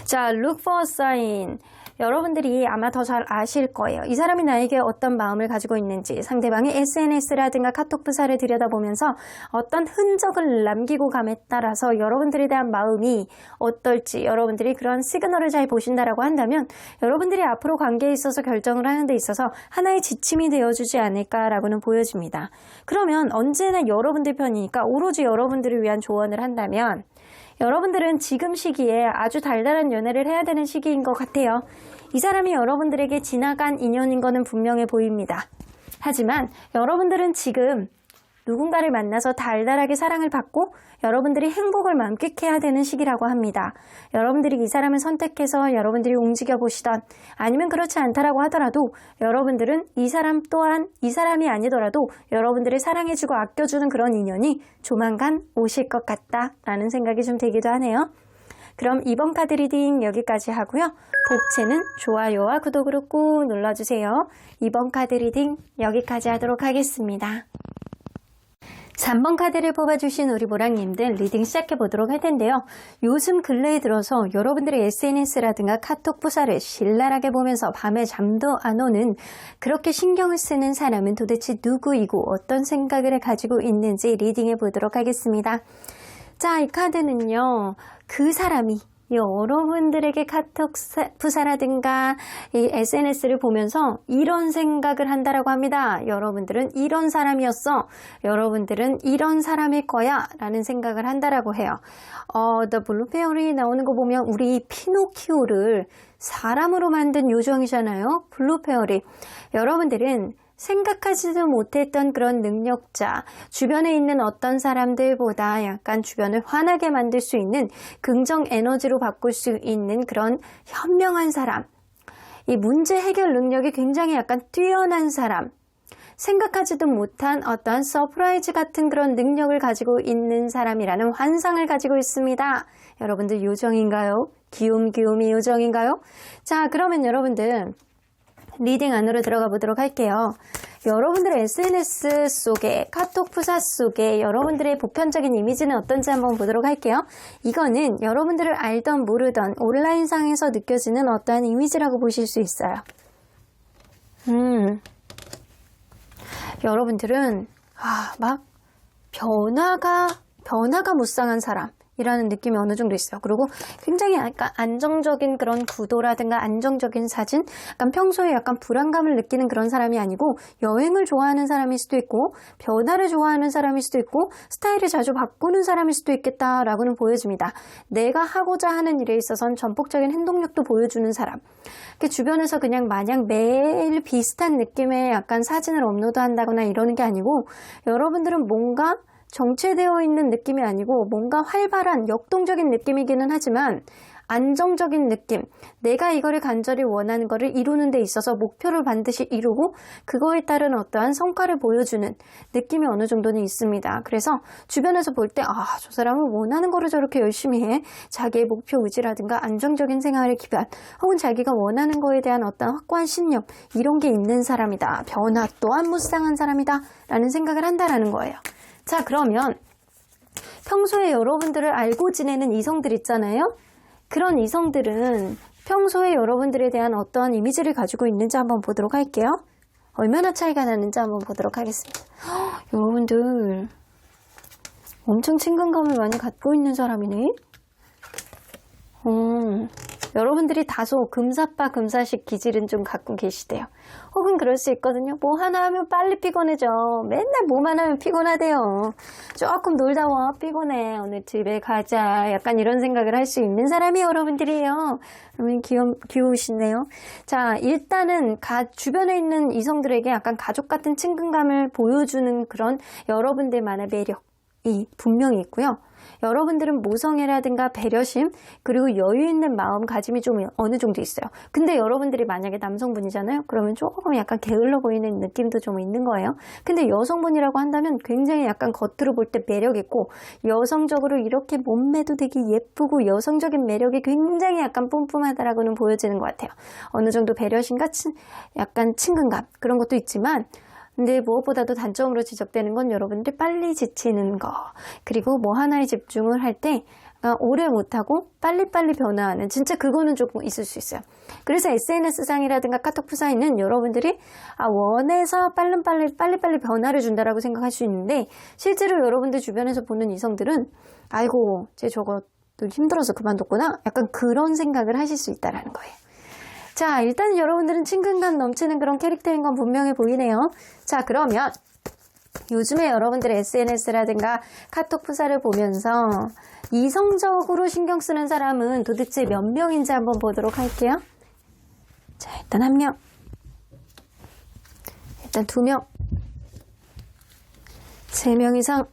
자, look for a sign. 여러분들이 아마 더 잘 아실 거예요. 이 사람이 나에게 어떤 마음을 가지고 있는지, 상대방의 SNS라든가 카톡 프사를 들여다보면서 어떤 흔적을 남기고 감에 따라서 여러분들에 대한 마음이 어떨지 여러분들이 그런 시그널을 잘 보신다라고 한다면 여러분들이 앞으로 관계에 있어서 결정을 하는 데 있어서 하나의 지침이 되어주지 않을까라고는 보여집니다. 그러면 언제나 여러분들 편이니까 오로지 여러분들을 위한 조언을 한다면 여러분들은 지금 시기에 아주 달달한 연애를 해야 되는 시기인 것 같아요. 이 사람이 여러분들에게 지나간 인연인 거는 분명해 보입니다. 하지만 여러분들은 지금 누군가를 만나서 달달하게 사랑을 받고 여러분들이 행복을 만끽해야 되는 시기라고 합니다. 여러분들이 이 사람을 선택해서 여러분들이 움직여 보시던 아니면 그렇지 않다라고 하더라도 여러분들은 이 사람 또한 이 사람이 아니더라도 여러분들을 사랑해주고 아껴주는 그런 인연이 조만간 오실 것 같다라는 생각이 좀 들기도 하네요. 그럼 이번 카드 리딩 여기까지 하고요. 복채는 좋아요와 구독으로 꾹 눌러주세요. 이번 카드 리딩 여기까지 하도록 하겠습니다. 3번 카드를 뽑아주신 우리 보랑님들 리딩 시작해보도록 할 텐데요. 요즘 근래에 들어서 여러분들의 SNS라든가 카톡 부사를 신랄하게 보면서 밤에 잠도 안 오는 그렇게 신경을 쓰는 사람은 도대체 누구이고 어떤 생각을 가지고 있는지 리딩해보도록 하겠습니다. 자, 이 카드는요. 그 사람이 여러분들에게 카톡 부사라든가 이 SNS를 보면서 이런 생각을 한다라고 합니다. 여러분들은 이런 사람이었어. 여러분들은 이런 사람일 거야. 라는 생각을 한다라고 해요. The Blue Fairy 나오는 거 보면 우리 피노키오를 사람으로 만든 요정이잖아요. 블루 페어리. 여러분들은 생각하지도 못했던 그런 능력자, 주변에 있는 어떤 사람들보다 약간 주변을 환하게 만들 수 있는 긍정 에너지로 바꿀 수 있는 그런 현명한 사람, 이 문제 해결 능력이 굉장히 약간 뛰어난 사람, 생각하지도 못한 어떤 서프라이즈 같은 그런 능력을 가지고 있는 사람이라는 환상을 가지고 있습니다. 여러분들 요정인가요? 귀요미 요정인가요? 자, 그러면 여러분들 리딩 안으로 들어가 보도록 할게요. 여러분들의 SNS 속에, 카톡 프사 속에 여러분들의 보편적인 이미지는 어떤지 한번 보도록 할게요. 이거는 여러분들을 알던 모르던 온라인상에서 느껴지는 어떠한 이미지라고 보실 수 있어요. 여러분들은 막 변화가 무쌍한 사람이라는 느낌이 어느 정도 있어요. 그리고 굉장히 약간 안정적인 그런 구도라든가 안정적인 사진, 약간 평소에 약간 불안감을 느끼는 그런 사람이 아니고 여행을 좋아하는 사람일 수도 있고 변화를 좋아하는 사람일 수도 있고 스타일을 자주 바꾸는 사람일 수도 있겠다라고는 보여집니다. 내가 하고자 하는 일에 있어서는 전폭적인 행동력도 보여주는 사람. 주변에서 그냥 마냥 매일 비슷한 느낌의 약간 사진을 업로드한다거나 이러는 게 아니고 여러분들은 뭔가 정체되어 있는 느낌이 아니고 뭔가 활발한 역동적인 느낌이기는 하지만 안정적인 느낌, 내가 이거를 간절히 원하는 거를 이루는 데 있어서 목표를 반드시 이루고 그거에 따른 어떠한 성과를 보여주는 느낌이 어느 정도는 있습니다. 그래서 주변에서 볼 때 저 사람은 원하는 거를 저렇게 열심히 해. 자기의 목표 의지라든가 안정적인 생활의 기반 혹은 자기가 원하는 거에 대한 어떤 확고한 신념 이런 게 있는 사람이다. 변화 또한 무쌍한 사람이다 라는 생각을 한다라는 거예요. 자, 그러면 평소에 여러분들을 알고 지내는 이성들 있잖아요. 그런 이성들은 평소에 여러분들에 대한 어떠한 이미지를 가지고 있는지 한번 보도록 할게요. 얼마나 차이가 나는지 한번 보도록 하겠습니다. 여러분들 엄청 친근감을 많이 갖고 있는 사람이네. 여러분들이 다소 금사빠 금사식 기질은 좀 갖고 계시대요. 혹은 그럴 수 있거든요. 뭐 하나 하면 빨리 피곤해져. 맨날 뭐만 하면 피곤하대요. 조금 놀다 와 피곤해. 오늘 집에 가자. 약간 이런 생각을 할 수 있는 사람이 여러분들이에요. 그러면 귀여우시네요. 자, 일단은 주변에 있는 이성들에게 약간 가족 같은 친근감을 보여주는 그런 여러분들만의 매력이 분명히 있고요. 여러분들은 모성애라든가 배려심 그리고 여유 있는 마음가짐이 좀 어느 정도 있어요. 근데 여러분들이 만약에 남성분이잖아요. 그러면 조금 약간 게을러 보이는 느낌도 좀 있는 거예요. 근데 여성분이라고 한다면 굉장히 약간 겉으로 볼 때 매력 있고 여성적으로 이렇게 몸매도 되게 예쁘고 여성적인 매력이 굉장히 약간 뿜뿜하다라고는 보여지는 것 같아요. 어느 정도 배려심과 약간 친근감 그런 것도 있지만 근데 무엇보다도 단점으로 지적되는 건 여러분들이 빨리 지치는 거 그리고 뭐 하나에 집중을 할 때 오래 못하고 빨리빨리 변화하는 진짜 그거는 조금 있을 수 있어요. 그래서 SNS상이라든가 카톡프사에는 여러분들이 원해서 빨리빨리 변화를 준다라고 생각할 수 있는데 실제로 여러분들 주변에서 보는 이성들은 아이고 쟤 저거 힘들어서 그만뒀구나 약간 그런 생각을 하실 수 있다는 거예요. 자, 일단 여러분들은 친근감 넘치는 그런 캐릭터인 건 분명해 보이네요. 자, 그러면 요즘에 여러분들의 SNS라든가 카톡 프사를 보면서 이성적으로 신경 쓰는 사람은 도대체 몇 명인지 한번 보도록 할게요. 자, 일단 1명. 일단 2명. 3명 이상.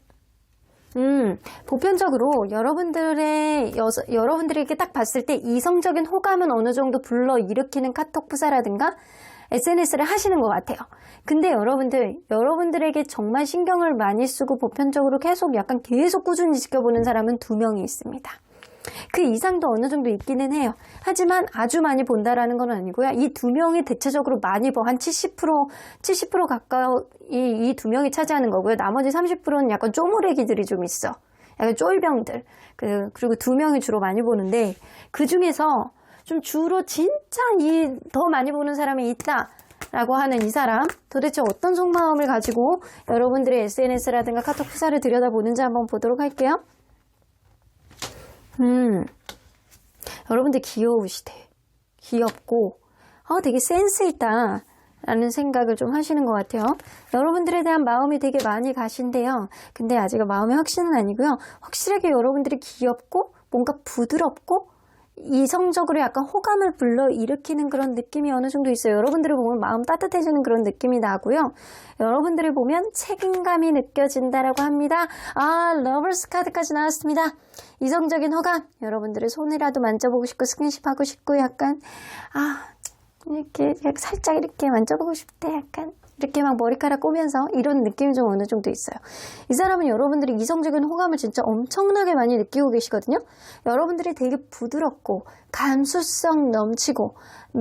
보편적으로 여러분들에게 딱 봤을 때 이성적인 호감은 어느 정도 불러일으키는 카톡 프사라든가 SNS를 하시는 것 같아요. 근데 여러분들에게 정말 신경을 많이 쓰고 보편적으로 계속 꾸준히 지켜보는 사람은 2명이 있습니다. 그 이상도 어느 정도 있기는 해요. 하지만 아주 많이 본다라는 건 아니고요. 이 2명이 대체적으로 많이 한 70% 가까이 이 2명이 차지하는 거고요. 나머지 30%는 약간 쪼무레기들이 좀 있어. 약간 쫄병들. 그리고 2명이 주로 많이 보는데 그 중에서 좀 주로 진짜 더 많이 보는 사람이 있다라고 하는 이 사람 도대체 어떤 속마음을 가지고 여러분들의 SNS라든가 카톡 프사를 들여다보는지 한번 보도록 할게요. 여러분들 귀여우시대. 귀엽고 되게 센스 있다 라는 생각을 좀 하시는 것 같아요. 여러분들에 대한 마음이 되게 많이 가신데요. 근데 아직 마음의 확신은 아니고요. 확실하게 여러분들이 귀엽고 뭔가 부드럽고 이성적으로 약간 호감을 불러일으키는 그런 느낌이 어느 정도 있어요. 여러분들을 보면 마음 따뜻해지는 그런 느낌이 나고요. 여러분들을 보면 책임감이 느껴진다라고 합니다. 러버스 카드까지 나왔습니다. 이성적인 호감. 여러분들의 손이라도 만져보고 싶고 스킨십하고 싶고 약간 이렇게 살짝 이렇게 만져보고 싶대 약간 이렇게 막 머리카락 꼬면서 이런 느낌이 좀 어느 정도 있어요. 이 사람은 여러분들이 이성적인 호감을 진짜 엄청나게 많이 느끼고 계시거든요. 여러분들이 되게 부드럽고 감수성 넘치고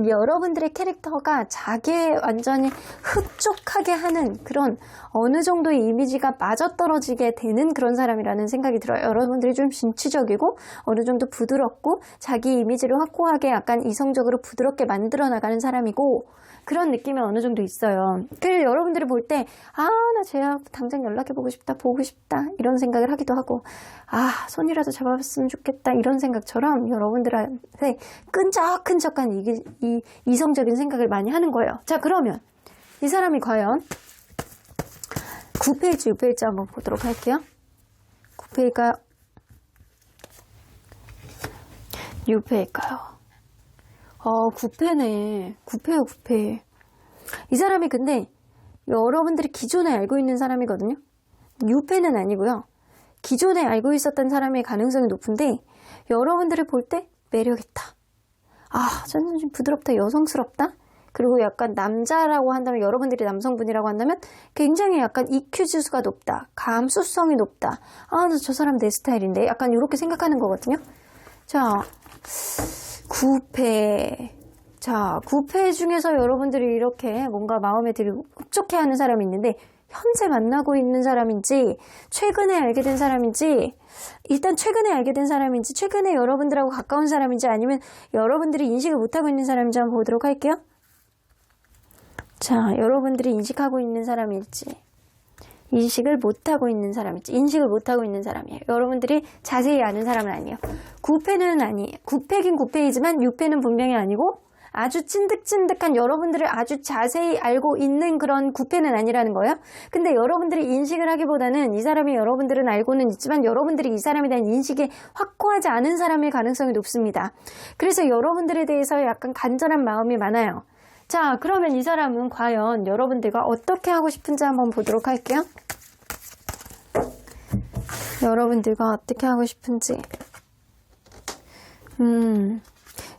여러분들의 캐릭터가 자기의 완전히 흡족하게 하는 그런 어느 정도의 이미지가 맞아떨어지게 되는 그런 사람이라는 생각이 들어요. 여러분들이 좀 진취적이고 어느 정도 부드럽고 자기 이미지를 확고하게 약간 이성적으로 부드럽게 만들어 나가는 사람이고 그런 느낌이 어느 정도 있어요. 그래서 여러분들이 볼 때 나 쟤야 당장 연락해보고 싶다, 보고 싶다 이런 생각을 하기도 하고 손이라도 잡아봤으면 좋겠다 이런 생각처럼 여러분들한테 끈적끈적한 이 이성적인 생각을 많이 하는 거예요. 자, 그러면 이 사람이 과연 9페이지, 6페이지 한번 보도록 할게요. 9페이지일까요? 6페이지일까요? 9페네. 9페요, 9페. 이 사람이 근데 여러분들이 기존에 알고 있는 사람이거든요. 6페는 아니고요. 기존에 알고 있었던 사람의 가능성이 높은데 여러분들을 볼 때 매력있다. 저는 좀 부드럽다, 여성스럽다. 그리고 약간 남자라고 한다면, 여러분들이 남성분이라고 한다면 굉장히 약간 EQ 지수가 높다. 감수성이 높다. 저 사람 내 스타일인데. 약간 이렇게 생각하는 거거든요. 자, 9패. 자, 9패 중에서 여러분들이 이렇게 뭔가 마음에 들고 흡족해하는 사람이 있는데, 현재 만나고 있는 사람인지, 최근에 알게 된 사람인지, 일단 최근에 알게 된 사람인지, 최근에 여러분들하고 가까운 사람인지, 아니면 여러분들이 인식을 못하고 있는 사람인지 한번 보도록 할게요. 자, 여러분들이 인식하고 있는 사람일지, 인식을 못하고 있는 사람일지, 인식을 못하고 있는 사람이에요. 여러분들이 자세히 아는 사람은 아니에요. 9패는 아니에요. 9패긴 9패이지만 6패는 분명히 아니고, 아주 찐득찐득한, 여러분들을 아주 자세히 알고 있는 그런 9패는 아니라는 거예요. 근데 여러분들이 인식을 하기보다는 이 사람이 여러분들은 알고는 있지만 여러분들이 이 사람에 대한 인식이 확고하지 않은 사람일 가능성이 높습니다. 그래서 여러분들에 대해서 약간 간절한 마음이 많아요. 자, 그러면 이 사람은 과연 여러분들과 어떻게 하고 싶은지 한번 보도록 할게요. 여러분들과 어떻게 하고 싶은지.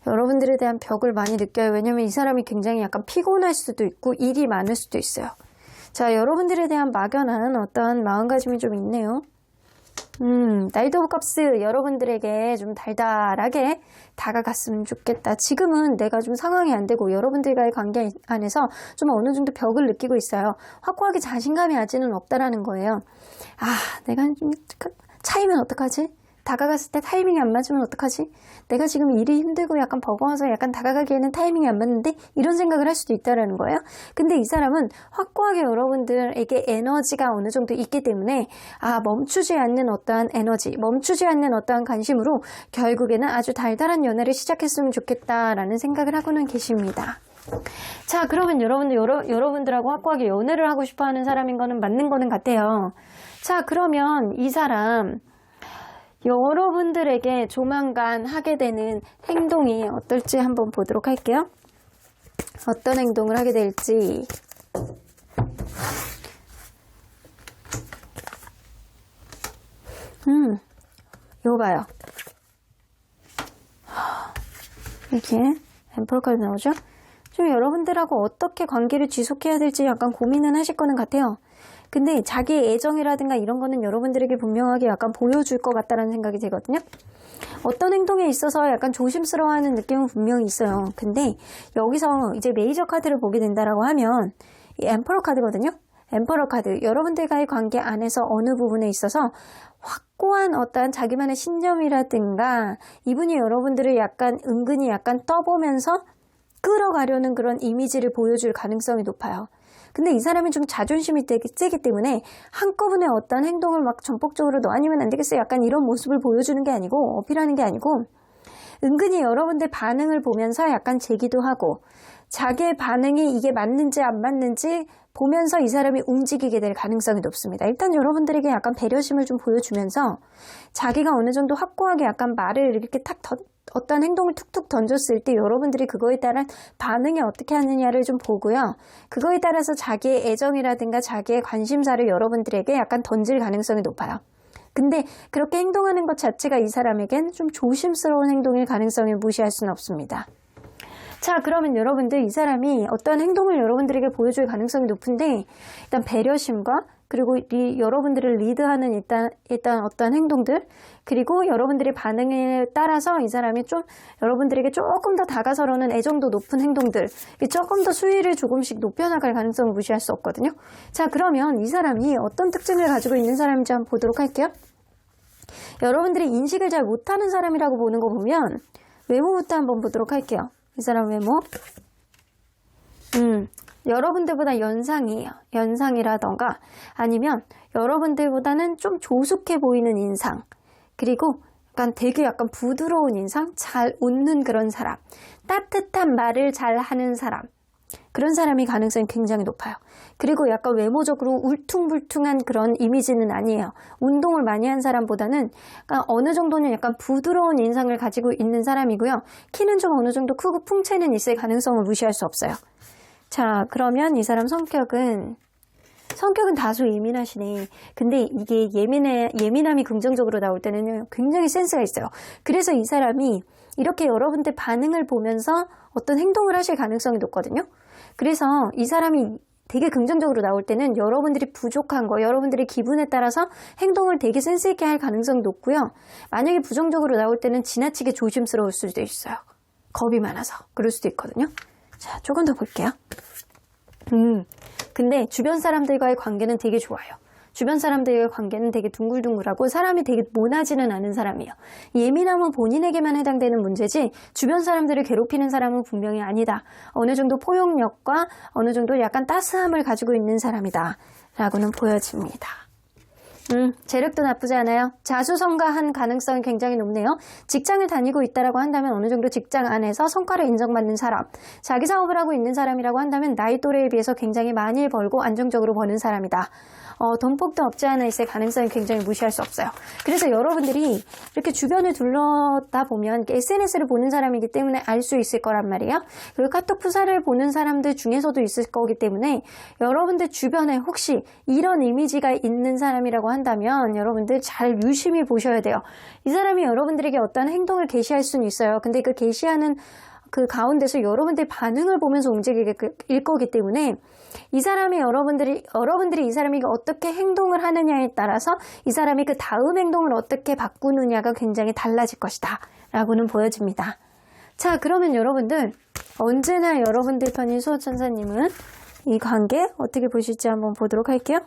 여러분들에 대한 벽을 많이 느껴요. 왜냐면 이 사람이 굉장히 약간 피곤할 수도 있고 일이 많을 수도 있어요. 자, 여러분들에 대한 막연한 어떠한 마음가짐이 좀 있네요. 나이트 오브 컵스, 여러분들에게 좀 달달하게 다가갔으면 좋겠다. 지금은 내가 좀 상황이 안 되고 여러분들과의 관계 안에서 좀 어느 정도 벽을 느끼고 있어요. 확고하게 자신감이 아직은 없다라는 거예요. 내가 좀 차이면 어떡하지? 다가갔을 때 타이밍이 안 맞으면 어떡하지? 내가 지금 일이 힘들고 약간 버거워서 약간 다가가기에는 타이밍이 안 맞는데? 이런 생각을 할 수도 있다는 거예요. 근데 이 사람은 확고하게 여러분들에게 에너지가 어느 정도 있기 때문에 멈추지 않는 어떠한 에너지, 멈추지 않는 어떠한 관심으로 결국에는 아주 달달한 연애를 시작했으면 좋겠다라는 생각을 하고는 계십니다. 자, 그러면 여러분들하고 확고하게 연애를 하고 싶어하는 사람인 거는 맞는 거는 같아요. 자, 그러면 이 사람 여러분들에게 조만간 하게 되는 행동이 어떨지 한번 보도록 할게요. 어떤 행동을 하게 될지. 이거 봐요. 이렇게 앰플 카드 나오죠? 좀 여러분들하고 어떻게 관계를 지속해야 될지 약간 고민은 하실 거는 같아요. 근데 자기의 애정이라든가 이런 거는 여러분들에게 분명하게 약간 보여줄 것 같다라는 생각이 들거든요. 어떤 행동에 있어서 약간 조심스러워하는 느낌은 분명히 있어요. 근데 여기서 이제 메이저 카드를 보게 된다라고 하면 이 엠퍼러 카드거든요. 엠퍼러 카드, 여러분들과의 관계 안에서 어느 부분에 있어서 확고한 어떤 자기만의 신념이라든가 이분이 여러분들을 약간 은근히 약간 떠보면서 끌어가려는 그런 이미지를 보여줄 가능성이 높아요. 근데 이 사람이 좀 자존심이 되게 세기 때문에 한꺼번에 어떤 행동을 막 전폭적으로 너 아니면 안 되겠어 약간 이런 모습을 보여주는 게 아니고 어필하는 게 아니고 은근히 여러분들 반응을 보면서 약간 제기도 하고 자기의 반응이 이게 맞는지 안 맞는지 보면서 이 사람이 움직이게 될 가능성이 높습니다. 일단 여러분들에게 약간 배려심을 좀 보여주면서 자기가 어느 정도 확고하게 약간 말을 이렇게 어떤 행동을 툭툭 던졌을 때 여러분들이 그거에 따른 반응이 어떻게 하느냐를 좀 보고요. 그거에 따라서 자기의 애정이라든가 자기의 관심사를 여러분들에게 약간 던질 가능성이 높아요. 근데 그렇게 행동하는 것 자체가 이 사람에겐 좀 조심스러운 행동일 가능성을 무시할 수는 없습니다. 자, 그러면 여러분들 이 사람이 어떤 행동을 여러분들에게 보여줄 가능성이 높은데 일단 배려심과 그리고 여러분들을 리드하는 일단 어떤 행동들 그리고 여러분들의 반응에 따라서 이 사람이 좀 여러분들에게 조금 더 다가서려는 애정도 높은 행동들 조금 더 수위를 조금씩 높여나갈 가능성을 무시할 수 없거든요. 자, 그러면 이 사람이 어떤 특징을 가지고 있는 사람인지 한번 보도록 할게요. 여러분들이 인식을 잘 못하는 사람이라고 보는 거 보면 외모부터 한번 보도록 할게요. 이 사람 외모 여러분들보다 연상이에요. 연상이라던가 아니면 여러분들보다는 좀 조숙해 보이는 인상 그리고 되게 약간 부드러운 인상 잘 웃는 그런 사람 따뜻한 말을 잘 하는 사람 그런 사람이 가능성이 굉장히 높아요. 그리고 약간 외모적으로 울퉁불퉁한 그런 이미지는 아니에요. 운동을 많이 한 사람보다는 어느 정도는 약간 부드러운 인상을 가지고 있는 사람이고요. 키는 좀 어느 정도 크고 풍채는 있을 가능성을 무시할 수 없어요. 자, 그러면 이 사람 성격은 성격은 다소 예민하시네. 근데 이게 예민함이 긍정적으로 나올 때는요, 굉장히 센스가 있어요. 그래서 이 사람이 이렇게 여러분들 반응을 보면서 어떤 행동을 하실 가능성이 높거든요. 그래서 이 사람이 되게 긍정적으로 나올 때는 여러분들이 부족한 거, 여러분들의 기분에 따라서 행동을 되게 센스 있게 할 가능성이 높고요. 만약에 부정적으로 나올 때는 지나치게 조심스러울 수도 있어요. 겁이 많아서 그럴 수도 있거든요. 자, 조금 더 볼게요. 근데 주변 사람들과의 관계는 되게 좋아요. 주변 사람들과의 관계는 되게 둥글둥글하고 사람이 되게 모나지는 않은 사람이에요. 예민함은 본인에게만 해당되는 문제지 주변 사람들을 괴롭히는 사람은 분명히 아니다. 어느 정도 포용력과 어느 정도 약간 따스함을 가지고 있는 사람이다 라고는 보여집니다. 재력도 나쁘지 않아요. 자수성가한 가능성이 굉장히 높네요. 직장을 다니고 있다라고 한다면 어느 정도 직장 안에서 성과를 인정받는 사람, 자기 사업을 하고 있는 사람이라고 한다면 나이 또래에 비해서 굉장히 많이 벌고 안정적으로 버는 사람이다. 돈복도 없지 않아 있을 가능성이 굉장히 무시할 수 없어요. 그래서 여러분들이 이렇게 주변을 둘러다 보면 SNS를 보는 사람이기 때문에 알 수 있을 거란 말이에요. 그리고 카톡 프사를 보는 사람들 중에서도 있을 거기 때문에 여러분들 주변에 혹시 이런 이미지가 있는 사람이라고 한다면 여러분들 잘 유심히 보셔야 돼요. 이 사람이 여러분들에게 어떤 행동을 게시할 수는 있어요. 근데 그 게시하는 그 가운데서 여러분들 반응을 보면서 움직일 거기 때문에 이 사람이 여러분들이 이 사람이 어떻게 행동을 하느냐에 따라서 이 사람이 그 다음 행동을 어떻게 바꾸느냐가 굉장히 달라질 것이다 라고는 보여집니다. 자, 그러면 여러분들 언제나 여러분들 편인 수호천사님은 이 관계 어떻게 보실지 한번 보도록 할게요.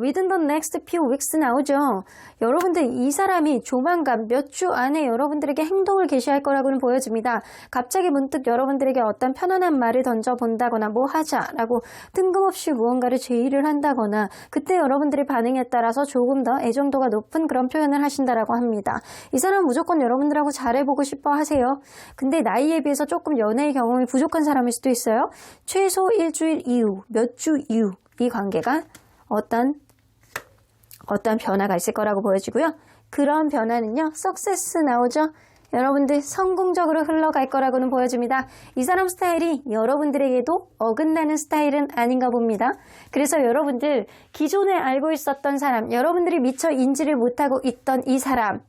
Within the next few weeks 나오죠. 여러분들 이 사람이 조만간 몇 주 안에 여러분들에게 행동을 개시할 거라고는 보여집니다. 갑자기 문득 여러분들에게 어떤 편안한 말을 던져본다거나 뭐 하자라고 뜬금없이 무언가를 제의를 한다거나 그때 여러분들의 반응에 따라서 조금 더 애정도가 높은 그런 표현을 하신다라고 합니다. 이 사람은 무조건 여러분들하고 잘해보고 싶어 하세요. 근데 나이에 비해서 조금 연애의 경험이 부족한 사람일 수도 있어요. 최소 일주일 이후, 몇 주 이후 이 관계가 어떤 변화가 있을 거라고 보여지고요. 그런 변화는요, 석세스 나오죠. 여러분들 성공적으로 흘러갈 거라고는 보여집니다. 이 사람 스타일이 여러분들에게도 어긋나는 스타일은 아닌가 봅니다. 그래서 여러분들 기존에 알고 있었던 사람, 여러분들이 미처 인지를 못하고 있던 이 사람,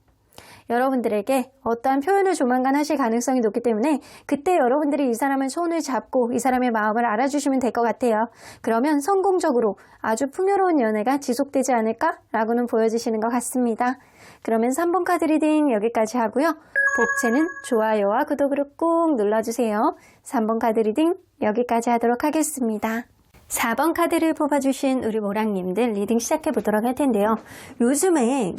여러분들에게 어떠한 표현을 조만간 하실 가능성이 높기 때문에 그때 여러분들이 이 사람의 손을 잡고 이 사람의 마음을 알아주시면 될 것 같아요. 그러면 성공적으로 아주 풍요로운 연애가 지속되지 않을까라고는 보여주시는 것 같습니다. 그러면 3번 카드 리딩 여기까지 하고요. 복채는 좋아요와 구독을 꾹 눌러주세요. 3번 카드 리딩 여기까지 하도록 하겠습니다. 4번 카드를 뽑아주신 우리 모랑님들 리딩 시작해보도록 할 텐데요. 요즘에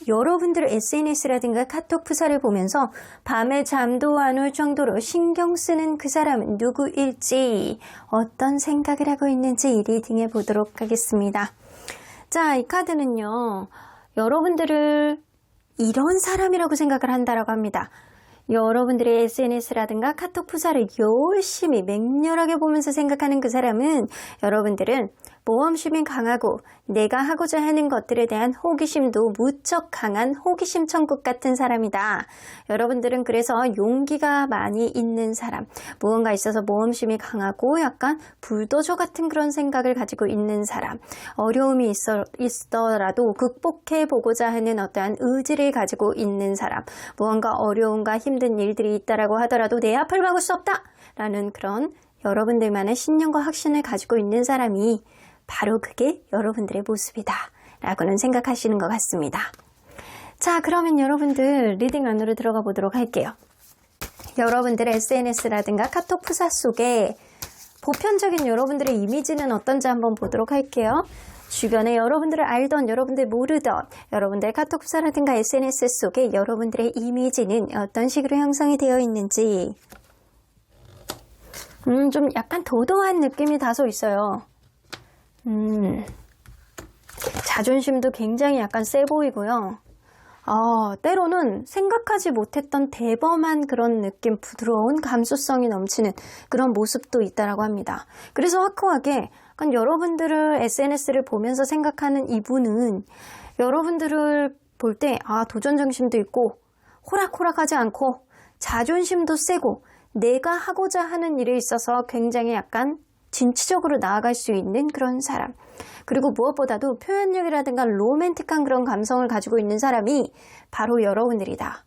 여러분들 SNS라든가 카톡 프사를 보면서 밤에 잠도 안 올 정도로 신경 쓰는 그 사람은 누구일지 어떤 생각을 하고 있는지 리딩해 보도록 하겠습니다. 자, 이 카드는요. 여러분들을 이런 사람이라고 생각을 한다라고 합니다. 여러분들의 SNS라든가 카톡 프사를 열심히 맹렬하게 보면서 생각하는 그 사람은 여러분들은 모험심이 강하고 내가 하고자 하는 것들에 대한 호기심도 무척 강한 호기심 천국 같은 사람이다. 여러분들은 그래서 용기가 많이 있는 사람, 무언가 있어서 모험심이 강하고 약간 불도저 같은 그런 생각을 가지고 있는 사람, 어려움이 있더라도 극복해보고자 하는 어떠한 의지를 가지고 있는 사람, 무언가 어려움과 힘든 일들이 있다라고 하더라도 내 앞을 막을 수 없다! 라는 그런 여러분들만의 신념과 확신을 가지고 있는 사람이 바로 그게 여러분들의 모습이다 라고는 생각하시는 것 같습니다. 자, 그러면 여러분들 리딩 안으로 들어가 보도록 할게요. 여러분들의 SNS라든가 카톡 프사 속에 보편적인 여러분들의 이미지는 어떤지 한번 보도록 할게요. 주변에 여러분들을 알던, 여러분들 모르던, 여러분들의 카톡 프사라든가 SNS 속에 여러분들의 이미지는 어떤 식으로 형성이 되어 있는지 좀 약간 도도한 느낌이 다소 있어요. 자존심도 굉장히 약간 세 보이고요. 때로는 생각하지 못했던 대범한 그런 느낌, 부드러운 감수성이 넘치는 그런 모습도 있다라고 합니다. 그래서 확고하게 약간 여러분들을 SNS를 보면서 생각하는 이분은 여러분들을 볼 때 도전정신도 있고 호락호락하지 않고 자존심도 세고 내가 하고자 하는 일에 있어서 굉장히 약간 진취적으로 나아갈 수 있는 그런 사람. 그리고 무엇보다도 표현력이라든가 로맨틱한 그런 감성을 가지고 있는 사람이 바로 여러분들이다.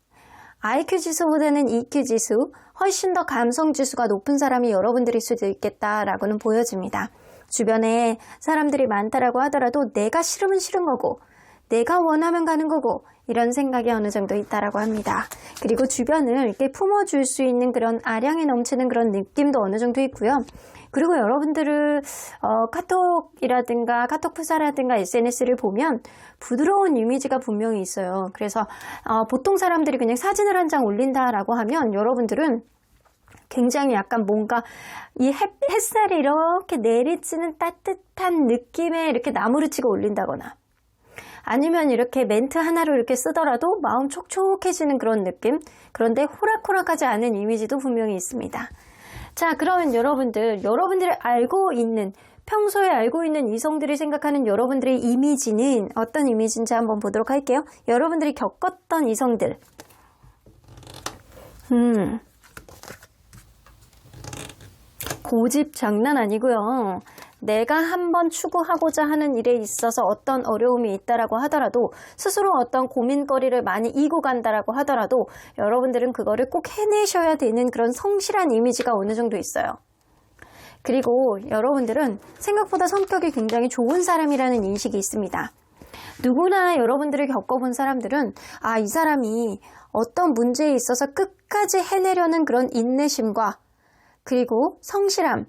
IQ 지수보다는 EQ 지수, 훨씬 더 감성 지수가 높은 사람이 여러분들일 수도 있겠다라고는 보여집니다. 주변에 사람들이 많다라고 하더라도 내가 싫으면 싫은 거고 내가 원하면 가는 거고 이런 생각이 어느 정도 있다라고 합니다. 그리고 주변을 이렇게 품어줄 수 있는 그런 아량이 넘치는 그런 느낌도 어느 정도 있고요. 그리고 여러분들을 카톡이라든가 카톡 프사라든가 SNS를 보면 부드러운 이미지가 분명히 있어요. 그래서 보통 사람들이 그냥 사진을 한 장 올린다라고 하면 여러분들은 굉장히 약간 뭔가 이 햇살이 이렇게 내리쬐는 따뜻한 느낌에 이렇게 나무를 치고 올린다거나 아니면 이렇게 멘트 하나로 이렇게 쓰더라도 마음 촉촉해지는 그런 느낌. 그런데 호락호락하지 않은 이미지도 분명히 있습니다. 자, 그러면 여러분들이 알고 있는 평소에 알고 있는 이성들이 생각하는 여러분들의 이미지는 어떤 이미지인지 한번 보도록 할게요. 여러분들이 겪었던 이성들. 고집 장난 아니고요. 내가 한번 추구하고자 하는 일에 있어서 어떤 어려움이 있다라고 하더라도 스스로 어떤 고민거리를 많이 이고 간다라고 하더라도 여러분들은 그거를 꼭 해내셔야 되는 그런 성실한 이미지가 어느 정도 있어요. 그리고 여러분들은 생각보다 성격이 굉장히 좋은 사람이라는 인식이 있습니다. 누구나 여러분들을 겪어본 사람들은 이 사람이 어떤 문제에 있어서 끝까지 해내려는 그런 인내심과 그리고 성실함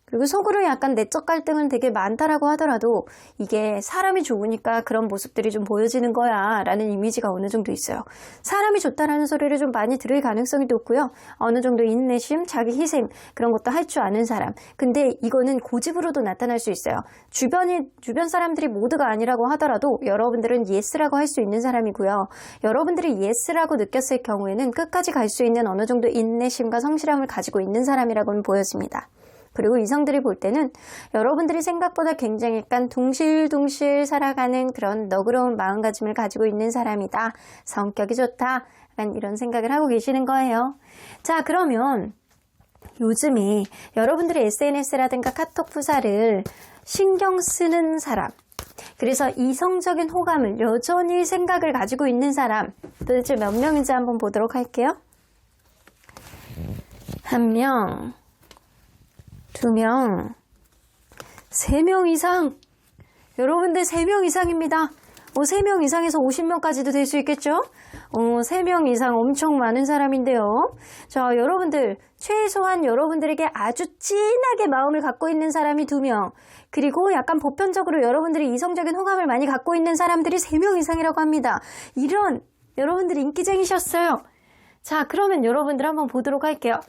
그리고 속으로 약간 내적 갈등은 되게 많다라고 하더라도 이게 사람이 좋으니까 그런 모습들이 좀 보여지는 거야 라는 이미지가 어느 정도 있어요. 사람이 좋다라는 소리를 좀 많이 들을 가능성이 높고요. 어느 정도 인내심, 자기 희생 그런 것도 할 줄 아는 사람. 근데 이거는 고집으로도 나타날 수 있어요. 주변 사람들이 모두가 아니라고 하더라도 여러분들은 예스라고 할 수 있는 사람이고요. 여러분들이 예스라고 느꼈을 경우에는 끝까지 갈 수 있는 어느 정도 인내심과 성실함을 가지고 있는 사람이라고는 보여집니다. 그리고 이성들이 볼 때는 여러분들이 생각보다 굉장히 약간 둥실둥실 살아가는 그런 너그러운 마음가짐을 가지고 있는 사람이다. 성격이 좋다. 약간 이런 생각을 하고 계시는 거예요. 자, 그러면 요즘에 여러분들의 SNS라든가 카톡 프사를 신경 쓰는 사람, 그래서 이성적인 호감을 여전히 생각을 가지고 있는 사람 도대체 몇 명인지 한번 보도록 할게요. 1명, 2명, 3명 이상. 여러분들 3명 이상입니다. 3명 이상에서 50명까지도 될 수 있겠죠? 3명 이상 엄청 많은 사람인데요. 자, 여러분들 최소한 여러분들에게 아주 진하게 마음을 갖고 있는 사람이 2명, 그리고 약간 보편적으로 여러분들이 이성적인 호감을 많이 갖고 있는 사람들이 3명 이상이라고 합니다. 이런 여러분들이 인기쟁이셨어요. 자, 그러면 여러분들 한번 보도록 할게요.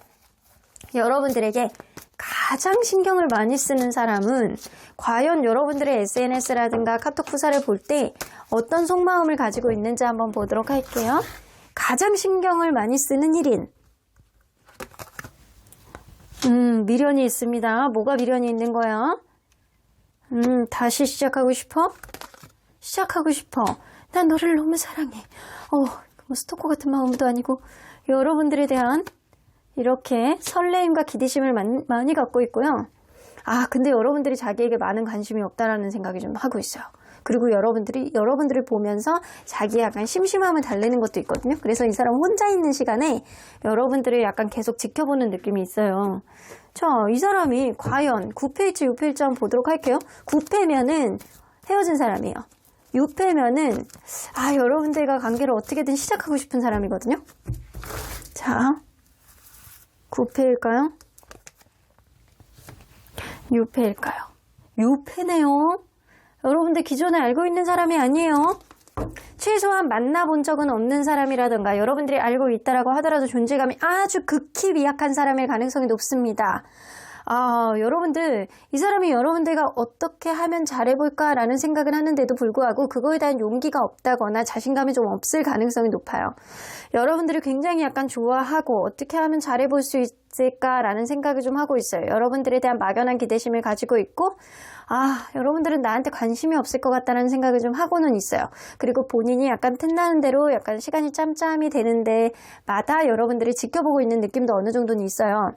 여러분들에게 가장 신경을 많이 쓰는 사람은 과연 여러분들의 SNS라든가 카톡 프사를 볼 때 어떤 속마음을 가지고 있는지 한번 보도록 할게요. 가장 신경을 많이 쓰는 1인. 미련이 있습니다. 뭐가 미련이 있는 거야? 다시 시작하고 싶어? 시작하고 싶어. 난 너를 너무 사랑해. 뭐 스토커 같은 마음도 아니고 여러분들에 대한 이렇게 설레임과 기대심을 많이 갖고 있고요. 근데 여러분들이 자기에게 많은 관심이 없다라는 생각이 좀 하고 있어요. 그리고 여러분들을 보면서 자기 약간 심심함을 달래는 것도 있거든요. 그래서 이 사람 혼자 있는 시간에 여러분들을 약간 계속 지켜보는 느낌이 있어요. 자, 이 사람이 과연 9패일지 6패일지 한번 보도록 할게요. 9패면은 헤어진 사람이에요. 6패면은 여러분들과 관계를 어떻게든 시작하고 싶은 사람이거든요. 자, 9패일까요? 6패일까요? 6패네요. 여러분들 기존에 알고 있는 사람이 아니에요. 최소한 만나본 적은 없는 사람이라든가 여러분들이 알고 있다라고 하더라도 존재감이 아주 극히 미약한 사람일 가능성이 높습니다. 여러분들, 이 사람이 여러분들과 어떻게 하면 잘해볼까 라는 생각을 하는데도 불구하고 그거에 대한 용기가 없다거나 자신감이 좀 없을 가능성이 높아요. 여러분들이 굉장히 약간 좋아하고 어떻게 하면 잘해볼 수 있을까라는 생각을 좀 하고 있어요. 여러분들에 대한 막연한 기대심을 가지고 있고 여러분들은 나한테 관심이 없을 것 같다는 생각을 좀 하고는 있어요. 그리고 본인이 약간 틈나는 대로 약간 시간이 짬짬이 되는데 마다 여러분들이 지켜보고 있는 느낌도 어느 정도는 있어요.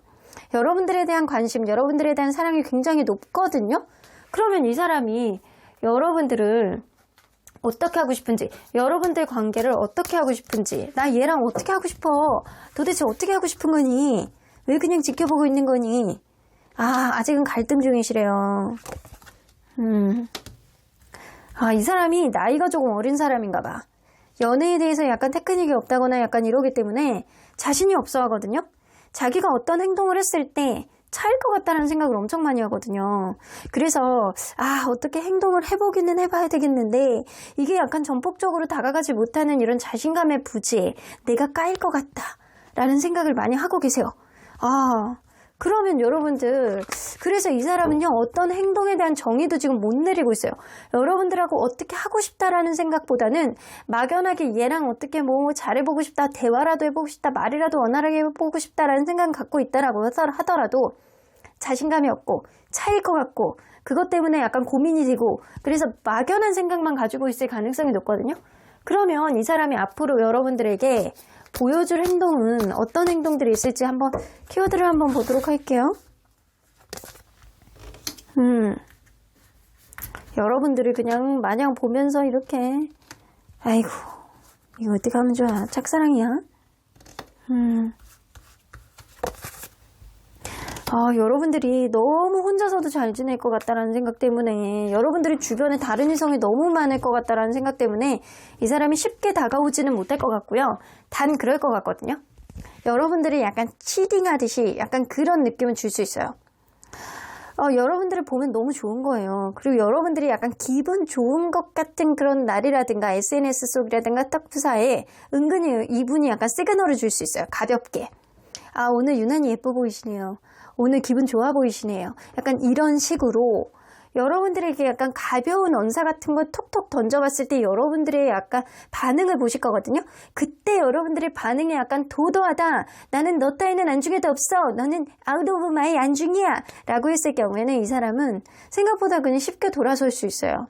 여러분들에 대한 관심, 여러분들에 대한 사랑이 굉장히 높거든요. 그러면 이 사람이 여러분들을 어떻게 하고 싶은지, 여러분들 관계를 어떻게 하고 싶은지, 나 얘랑 어떻게 하고 싶어? 도대체 어떻게 하고 싶은 거니? 왜 그냥 지켜보고 있는 거니? 아직은 갈등 중이시래요. 이 사람이 나이가 조금 어린 사람인가 봐. 연애에 대해서 약간 테크닉이 없다거나 약간 이러기 때문에 자신이 없어 하거든요. 자기가 어떤 행동을 했을 때 차일 것 같다는 생각을 엄청 많이 하거든요. 그래서 어떻게 행동을 해보기는 해봐야 되겠는데 이게 약간 전폭적으로 다가가지 못하는 이런 자신감의 부재에 내가 까일 것 같다라는 생각을 많이 하고 계세요. 그러면 여러분들, 그래서 이 사람은요, 어떤 행동에 대한 정의도 지금 못 내리고 있어요. 여러분들하고 어떻게 하고 싶다라는 생각보다는 막연하게 얘랑 어떻게 뭐 잘해보고 싶다, 대화라도 해보고 싶다, 말이라도 원활하게 해보고 싶다라는 생각을 갖고 있다라고 하더라도 자신감이 없고 차일 것 같고 그것 때문에 약간 고민이 되고 그래서 막연한 생각만 가지고 있을 가능성이 높거든요. 그러면 이 사람이 앞으로 여러분들에게 보여줄 행동은 어떤 행동들이 있을지 한번 키워드를 한번 보도록 할게요. 여러분들이 그냥 마냥 보면서 이렇게 아이고 이거 어떻게 하면 좋아, 짝사랑이야. 여러분들이 너무 혼자서도 잘 지낼 것 같다라는 생각 때문에, 여러분들이 주변에 다른 이성이 너무 많을 것 같다라는 생각 때문에 이 사람이 쉽게 다가오지는 못할 것 같고요. 단 그럴 것 같거든요. 여러분들이 약간 치딩하듯이 약간 그런 느낌을 줄 수 있어요. 여러분들을 보면 너무 좋은 거예요. 그리고 여러분들이 약간 기분 좋은 것 같은 그런 날이라든가 SNS 속이라든가 탁프사에 은근히 이분이 약간 시그널을 줄 수 있어요. 가볍게. 오늘 유난히 예뻐 보이시네요. 오늘 기분 좋아 보이시네요. 약간 이런 식으로 여러분들에게 약간 가벼운 언사 같은 걸 톡톡 던져봤을 때 여러분들의 약간 반응을 보실 거거든요. 그때 여러분들의 반응이 약간 도도하다. 나는 너 따위는 안중에도 없어. 너는 아웃 오브 마이 안중이야. 라고 했을 경우에는 이 사람은 생각보다 그냥 쉽게 돌아설 수 있어요.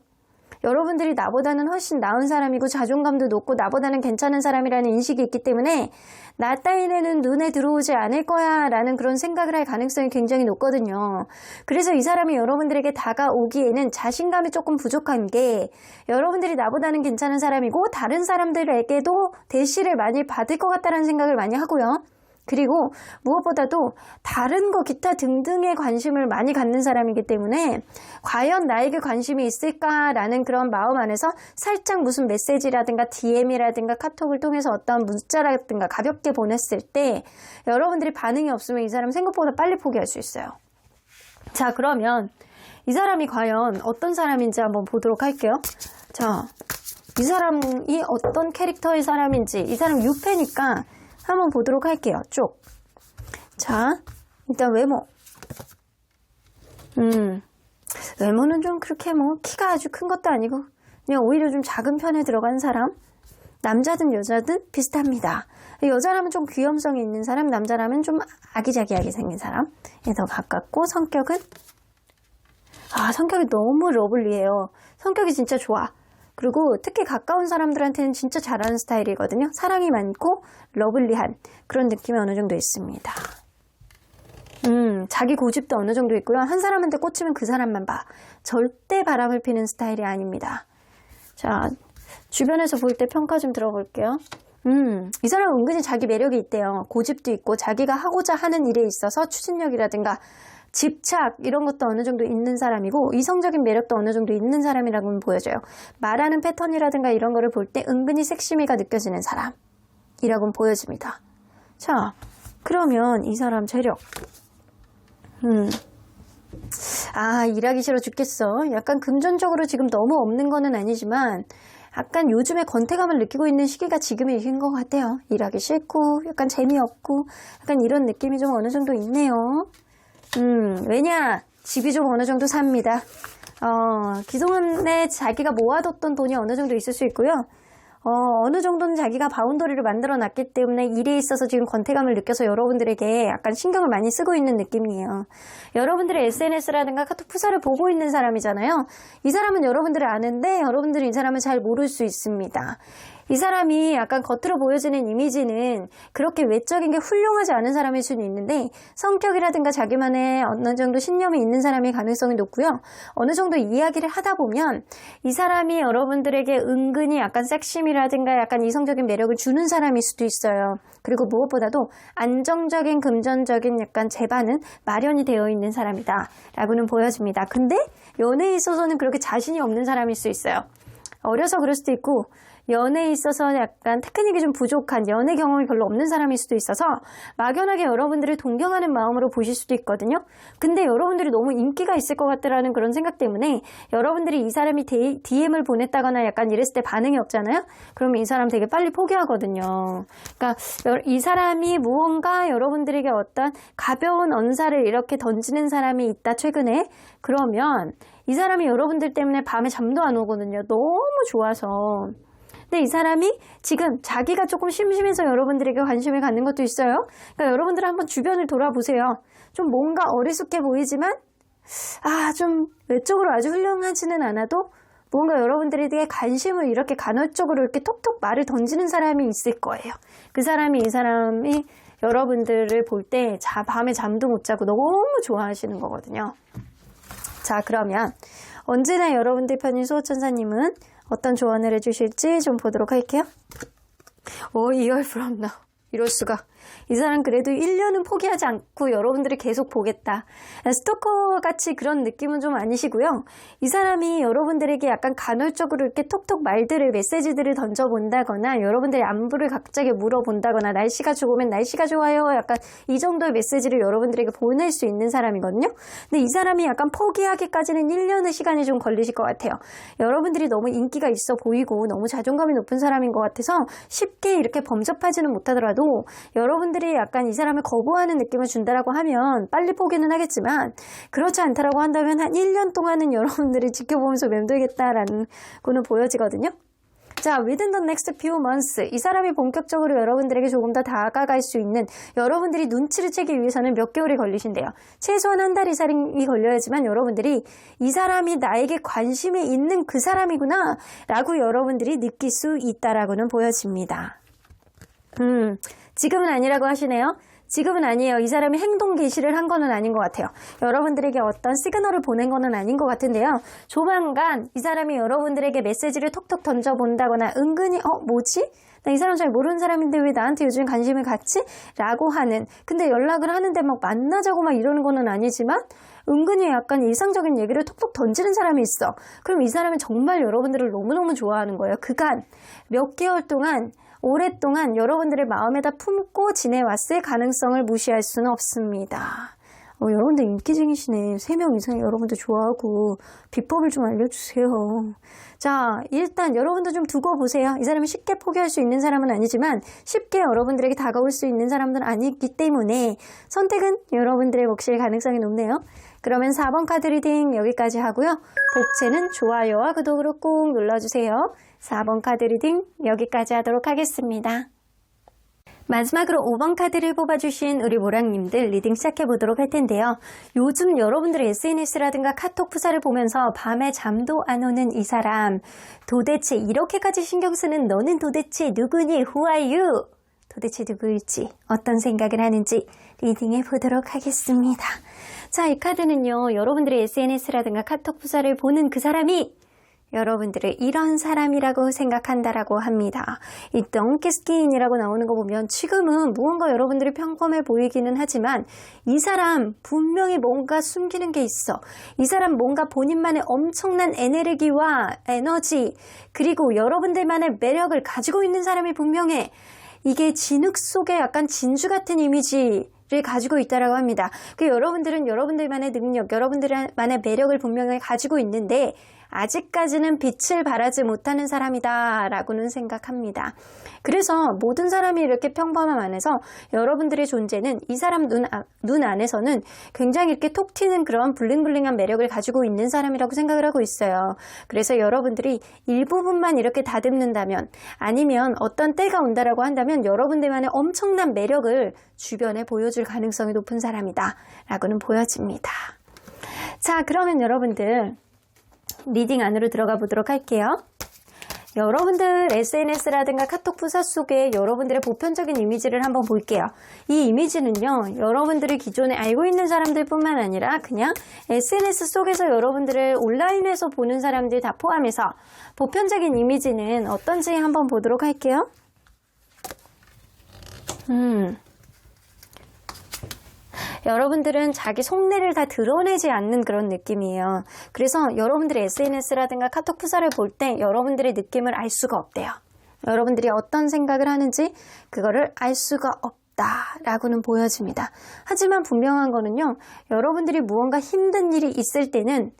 여러분들이 나보다는 훨씬 나은 사람이고 자존감도 높고 나보다는 괜찮은 사람이라는 인식이 있기 때문에 나 따위는 눈에 들어오지 않을 거야 라는 그런 생각을 할 가능성이 굉장히 높거든요. 그래서 이 사람이 여러분들에게 다가오기에는 자신감이 조금 부족한 게, 여러분들이 나보다는 괜찮은 사람이고 다른 사람들에게도 대시를 많이 받을 것 같다는 생각을 많이 하고요. 그리고 무엇보다도 다른 거 기타 등등의 관심을 많이 갖는 사람이기 때문에 과연 나에게 관심이 있을까라는 그런 마음 안에서 살짝 무슨 메시지라든가 DM이라든가 카톡을 통해서 어떤 문자라든가 가볍게 보냈을 때 여러분들이 반응이 없으면 이 사람 생각보다 빨리 포기할 수 있어요. 자, 그러면 이 사람이 과연 어떤 사람인지 한번 보도록 할게요. 자, 이 사람이 어떤 캐릭터의 사람인지, 이 사람 6패니까 한번 보도록 할게요. 쭉. 자, 일단 외모. 외모는 좀 그렇게 키가 아주 큰 것도 아니고 그냥 오히려 좀 작은 편에 들어간 사람. 남자든 여자든 비슷합니다. 여자라면 좀 귀염성이 있는 사람, 남자라면 좀 아기자기하게 생긴 사람에 더 가깝고, 성격은 성격이 너무 러블리해요. 성격이 진짜 좋아. 그리고 특히 가까운 사람들한테는 진짜 잘하는 스타일이거든요. 사랑이 많고 러블리한 그런 느낌이 어느 정도 있습니다. 자기 고집도 어느 정도 있고요. 한 사람한테 꽂히면 그 사람만 봐. 절대 바람을 피는 스타일이 아닙니다. 자, 주변에서 볼 때 평가 좀 들어볼게요. 이 사람은 은근히 자기 매력이 있대요. 고집도 있고 자기가 하고자 하는 일에 있어서 추진력이라든가 집착 이런 것도 어느 정도 있는 사람이고 이성적인 매력도 어느 정도 있는 사람이라고 보여져요. 말하는 패턴이라든가 이런 거를 볼 때 은근히 섹시미가 느껴지는 사람이라고 보여집니다. 자, 그러면 이 사람 재력. 일하기 싫어 죽겠어. 약간 금전적으로 지금 너무 없는 거는 아니지만 약간 요즘에 권태감을 느끼고 있는 시기가 지금인 것 같아요. 일하기 싫고 약간 재미없고 약간 이런 느낌이 좀 어느 정도 있네요. 왜냐? 집이 좀 어느 정도 삽니다. 기존에 자기가 모아뒀던 돈이 어느 정도 있을 수 있고요. 어느 정도는 자기가 바운더리를 만들어 놨기 때문에 일에 있어서 지금 권태감을 느껴서 여러분들에게 약간 신경을 많이 쓰고 있는 느낌이에요. 여러분들의 SNS라든가 카톡 프사를 보고 있는 사람이잖아요. 이 사람은 여러분들을 아는데 여러분들은 이 사람을 잘 모를 수 있습니다. 이 사람이 약간 겉으로 보여지는 이미지는 그렇게 외적인 게 훌륭하지 않은 사람일 수는 있는데 성격이라든가 자기만의 어느 정도 신념이 있는 사람일 가능성이 높고요. 어느 정도 이야기를 하다 보면 이 사람이 여러분들에게 은근히 약간 섹심이라든가 약간 이성적인 매력을 주는 사람일 수도 있어요. 그리고 무엇보다도 안정적인 금전적인 약간 재반은 마련이 되어 있는 사람이다 라고는 보여집니다. 근데 연애에 있어서는 그렇게 자신이 없는 사람일 수 있어요. 어려서 그럴 수도 있고 연애에 있어서 약간 테크닉이 좀 부족한 연애 경험이 별로 없는 사람일 수도 있어서 막연하게 여러분들을 동경하는 마음으로 보실 수도 있거든요. 근데 여러분들이 너무 인기가 있을 것 같다라는 그런 생각 때문에 여러분들이 이 사람이 DM을 보냈다거나 약간 이랬을 때 반응이 없잖아요. 그러면 이 사람 되게 빨리 포기하거든요. 그러니까 이 사람이 무언가 여러분들에게 어떤 가벼운 언사를 이렇게 던지는 사람이 있다 최근에. 그러면 이 사람이 여러분들 때문에 밤에 잠도 안 오거든요. 너무 좋아서. 근데 이 사람이 지금 자기가 조금 심심해서 여러분들에게 관심을 갖는 것도 있어요. 그러니까 여러분들은 한번 주변을 돌아보세요. 좀 뭔가 어리숙해 보이지만 좀 외적으로 아주 훌륭하지는 않아도 뭔가 여러분들에게 관심을 이렇게 간헐적으로 이렇게 톡톡 말을 던지는 사람이 있을 거예요. 그 사람이 이 사람이 여러분들을 볼 때 밤에 잠도 못 자고 너무 좋아하시는 거거든요. 자, 그러면 언제나 여러분들 편인 수호천사님은 어떤 조언을 해주실지 좀 보도록 할게요. 이열 from now. 이럴 수가. 이 사람 그래도 1년은 포기하지 않고 여러분들을 계속 보겠다. 스토커같이 그런 느낌은 좀 아니시고요. 이 사람이 여러분들에게 약간 간헐적으로 이렇게 톡톡 말들을 메시지들을 던져본다거나 여러분들의 안부를 갑자기 물어본다거나 날씨가 좋으면 날씨가 좋아요. 약간 이 정도의 메시지를 여러분들에게 보낼 수 있는 사람이거든요. 근데 이 사람이 약간 포기하기까지는 1년의 시간이 좀 걸리실 것 같아요. 여러분들이 너무 인기가 있어 보이고 너무 자존감이 높은 사람인 것 같아서 쉽게 이렇게 범접하지는 못하더라도 여러분들이 약간 이 사람을 거부하는 느낌을 준다라고 하면 빨리 포기는 하겠지만 그렇지 않다라고 한다면 한 1년 동안은 여러분들이 지켜보면서 맴돌겠다라는 거는 보여지거든요. 자, within the next few months 이 사람이 본격적으로 여러분들에게 조금 더 다가갈 수 있는 여러분들이 눈치를 채기 위해서는 몇 개월이 걸리신대요. 최소한 한 달 이상이 걸려야지만 여러분들이 이 사람이 나에게 관심이 있는 그 사람이구나 라고 여러분들이 느낄 수 있다라고는 보여집니다. 지금은 아니라고 하시네요. 지금은 아니에요. 이 사람이 행동 개시를 한 거는 아닌 것 같아요. 여러분들에게 어떤 시그널을 보낸 거는 아닌 것 같은데요. 조만간 이 사람이 여러분들에게 메시지를 톡톡 던져본다거나 은근히 뭐지? 나 이 사람 잘 모르는 사람인데 왜 나한테 요즘 관심을 갖지? 라고 하는. 근데 연락을 하는데 막 만나자고 막 이러는 거는 아니지만 은근히 약간 일상적인 얘기를 톡톡 던지는 사람이 있어. 그럼 이 사람은 정말 여러분들을 너무너무 좋아하는 거예요. 그간 몇 개월 동안 오랫동안 여러분들의 마음에다 품고 지내왔을 가능성을 무시할 수는 없습니다. 여러분들 인기쟁이시네. 3명 이상이 여러분들 좋아하고 비법을 좀 알려주세요. 자, 일단 여러분도 좀 두고 보세요. 이 사람이 쉽게 포기할 수 있는 사람은 아니지만 쉽게 여러분들에게 다가올 수 있는 사람들은 아니기 때문에 선택은 여러분들의 몫일 가능성이 높네요. 그러면 4번 카드 리딩 여기까지 하고요. 복채는 좋아요와 구독으로 꼭 눌러주세요. 4번 카드 리딩 여기까지 하도록 하겠습니다. 마지막으로 5번 카드를 뽑아주신 우리 모랑님들 리딩 시작해보도록 할 텐데요. 요즘 여러분들의 SNS라든가 카톡 프사를 보면서 밤에 잠도 안 오는 이 사람, 도대체 이렇게까지 신경 쓰는 너는 도대체 누구니? Who are you? 도대체 누구일지 어떤 생각을 하는지 리딩해 보도록 하겠습니다. 자, 이 카드는요, 여러분들의 SNS라든가 카톡 프사를 보는 그 사람이 여러분들을 이런 사람이라고 생각한다라고 합니다. 이 덩키 스킨이라고 나오는 거 보면 지금은 무언가 여러분들이 평범해 보이기는 하지만 이 사람 분명히 뭔가 숨기는 게 있어. 이 사람 뭔가 본인만의 엄청난 에너지와 에너지 그리고 여러분들만의 매력을 가지고 있는 사람이 분명해. 이게 진흙 속에 약간 진주 같은 이미지를 가지고 있다라고 합니다. 여러분들은 여러분들만의 능력, 여러분들만의 매력을 분명히 가지고 있는데 아직까지는 빛을 발하지 못하는 사람이다 라고는 생각합니다. 그래서 모든 사람이 이렇게 평범함 안에서 여러분들의 존재는 이 사람 눈 안에서는 굉장히 이렇게 톡 튀는 그런 블링블링한 매력을 가지고 있는 사람이라고 생각을 하고 있어요. 그래서 여러분들이 일부분만 이렇게 다듬는다면 아니면 어떤 때가 온다라고 한다면 여러분들만의 엄청난 매력을 주변에 보여줄 가능성이 높은 사람이다 라고는 보여집니다. 자, 그러면 여러분들 리딩 안으로 들어가 보도록 할게요. 여러분들 SNS라든가 카톡 부사 속에 여러분들의 보편적인 이미지를 한번 볼게요. 이 이미지는요, 여러분들이 기존에 알고 있는 사람들뿐만 아니라 그냥 SNS 속에서 여러분들을 온라인에서 보는 사람들 다 포함해서 보편적인 이미지는 어떤지 한번 보도록 할게요. 여러분들은 자기 속내를 다 드러내지 않는 그런 느낌이에요. 그래서 여러분들의 SNS라든가 카톡 프사를 볼 때 여러분들의 느낌을 알 수가 없대요. 여러분들이 어떤 생각을 하는지 그거를 알 수가 없다라고는 보여집니다. 하지만 분명한 거는요. 여러분들이 무언가 힘든 일이 있을 때는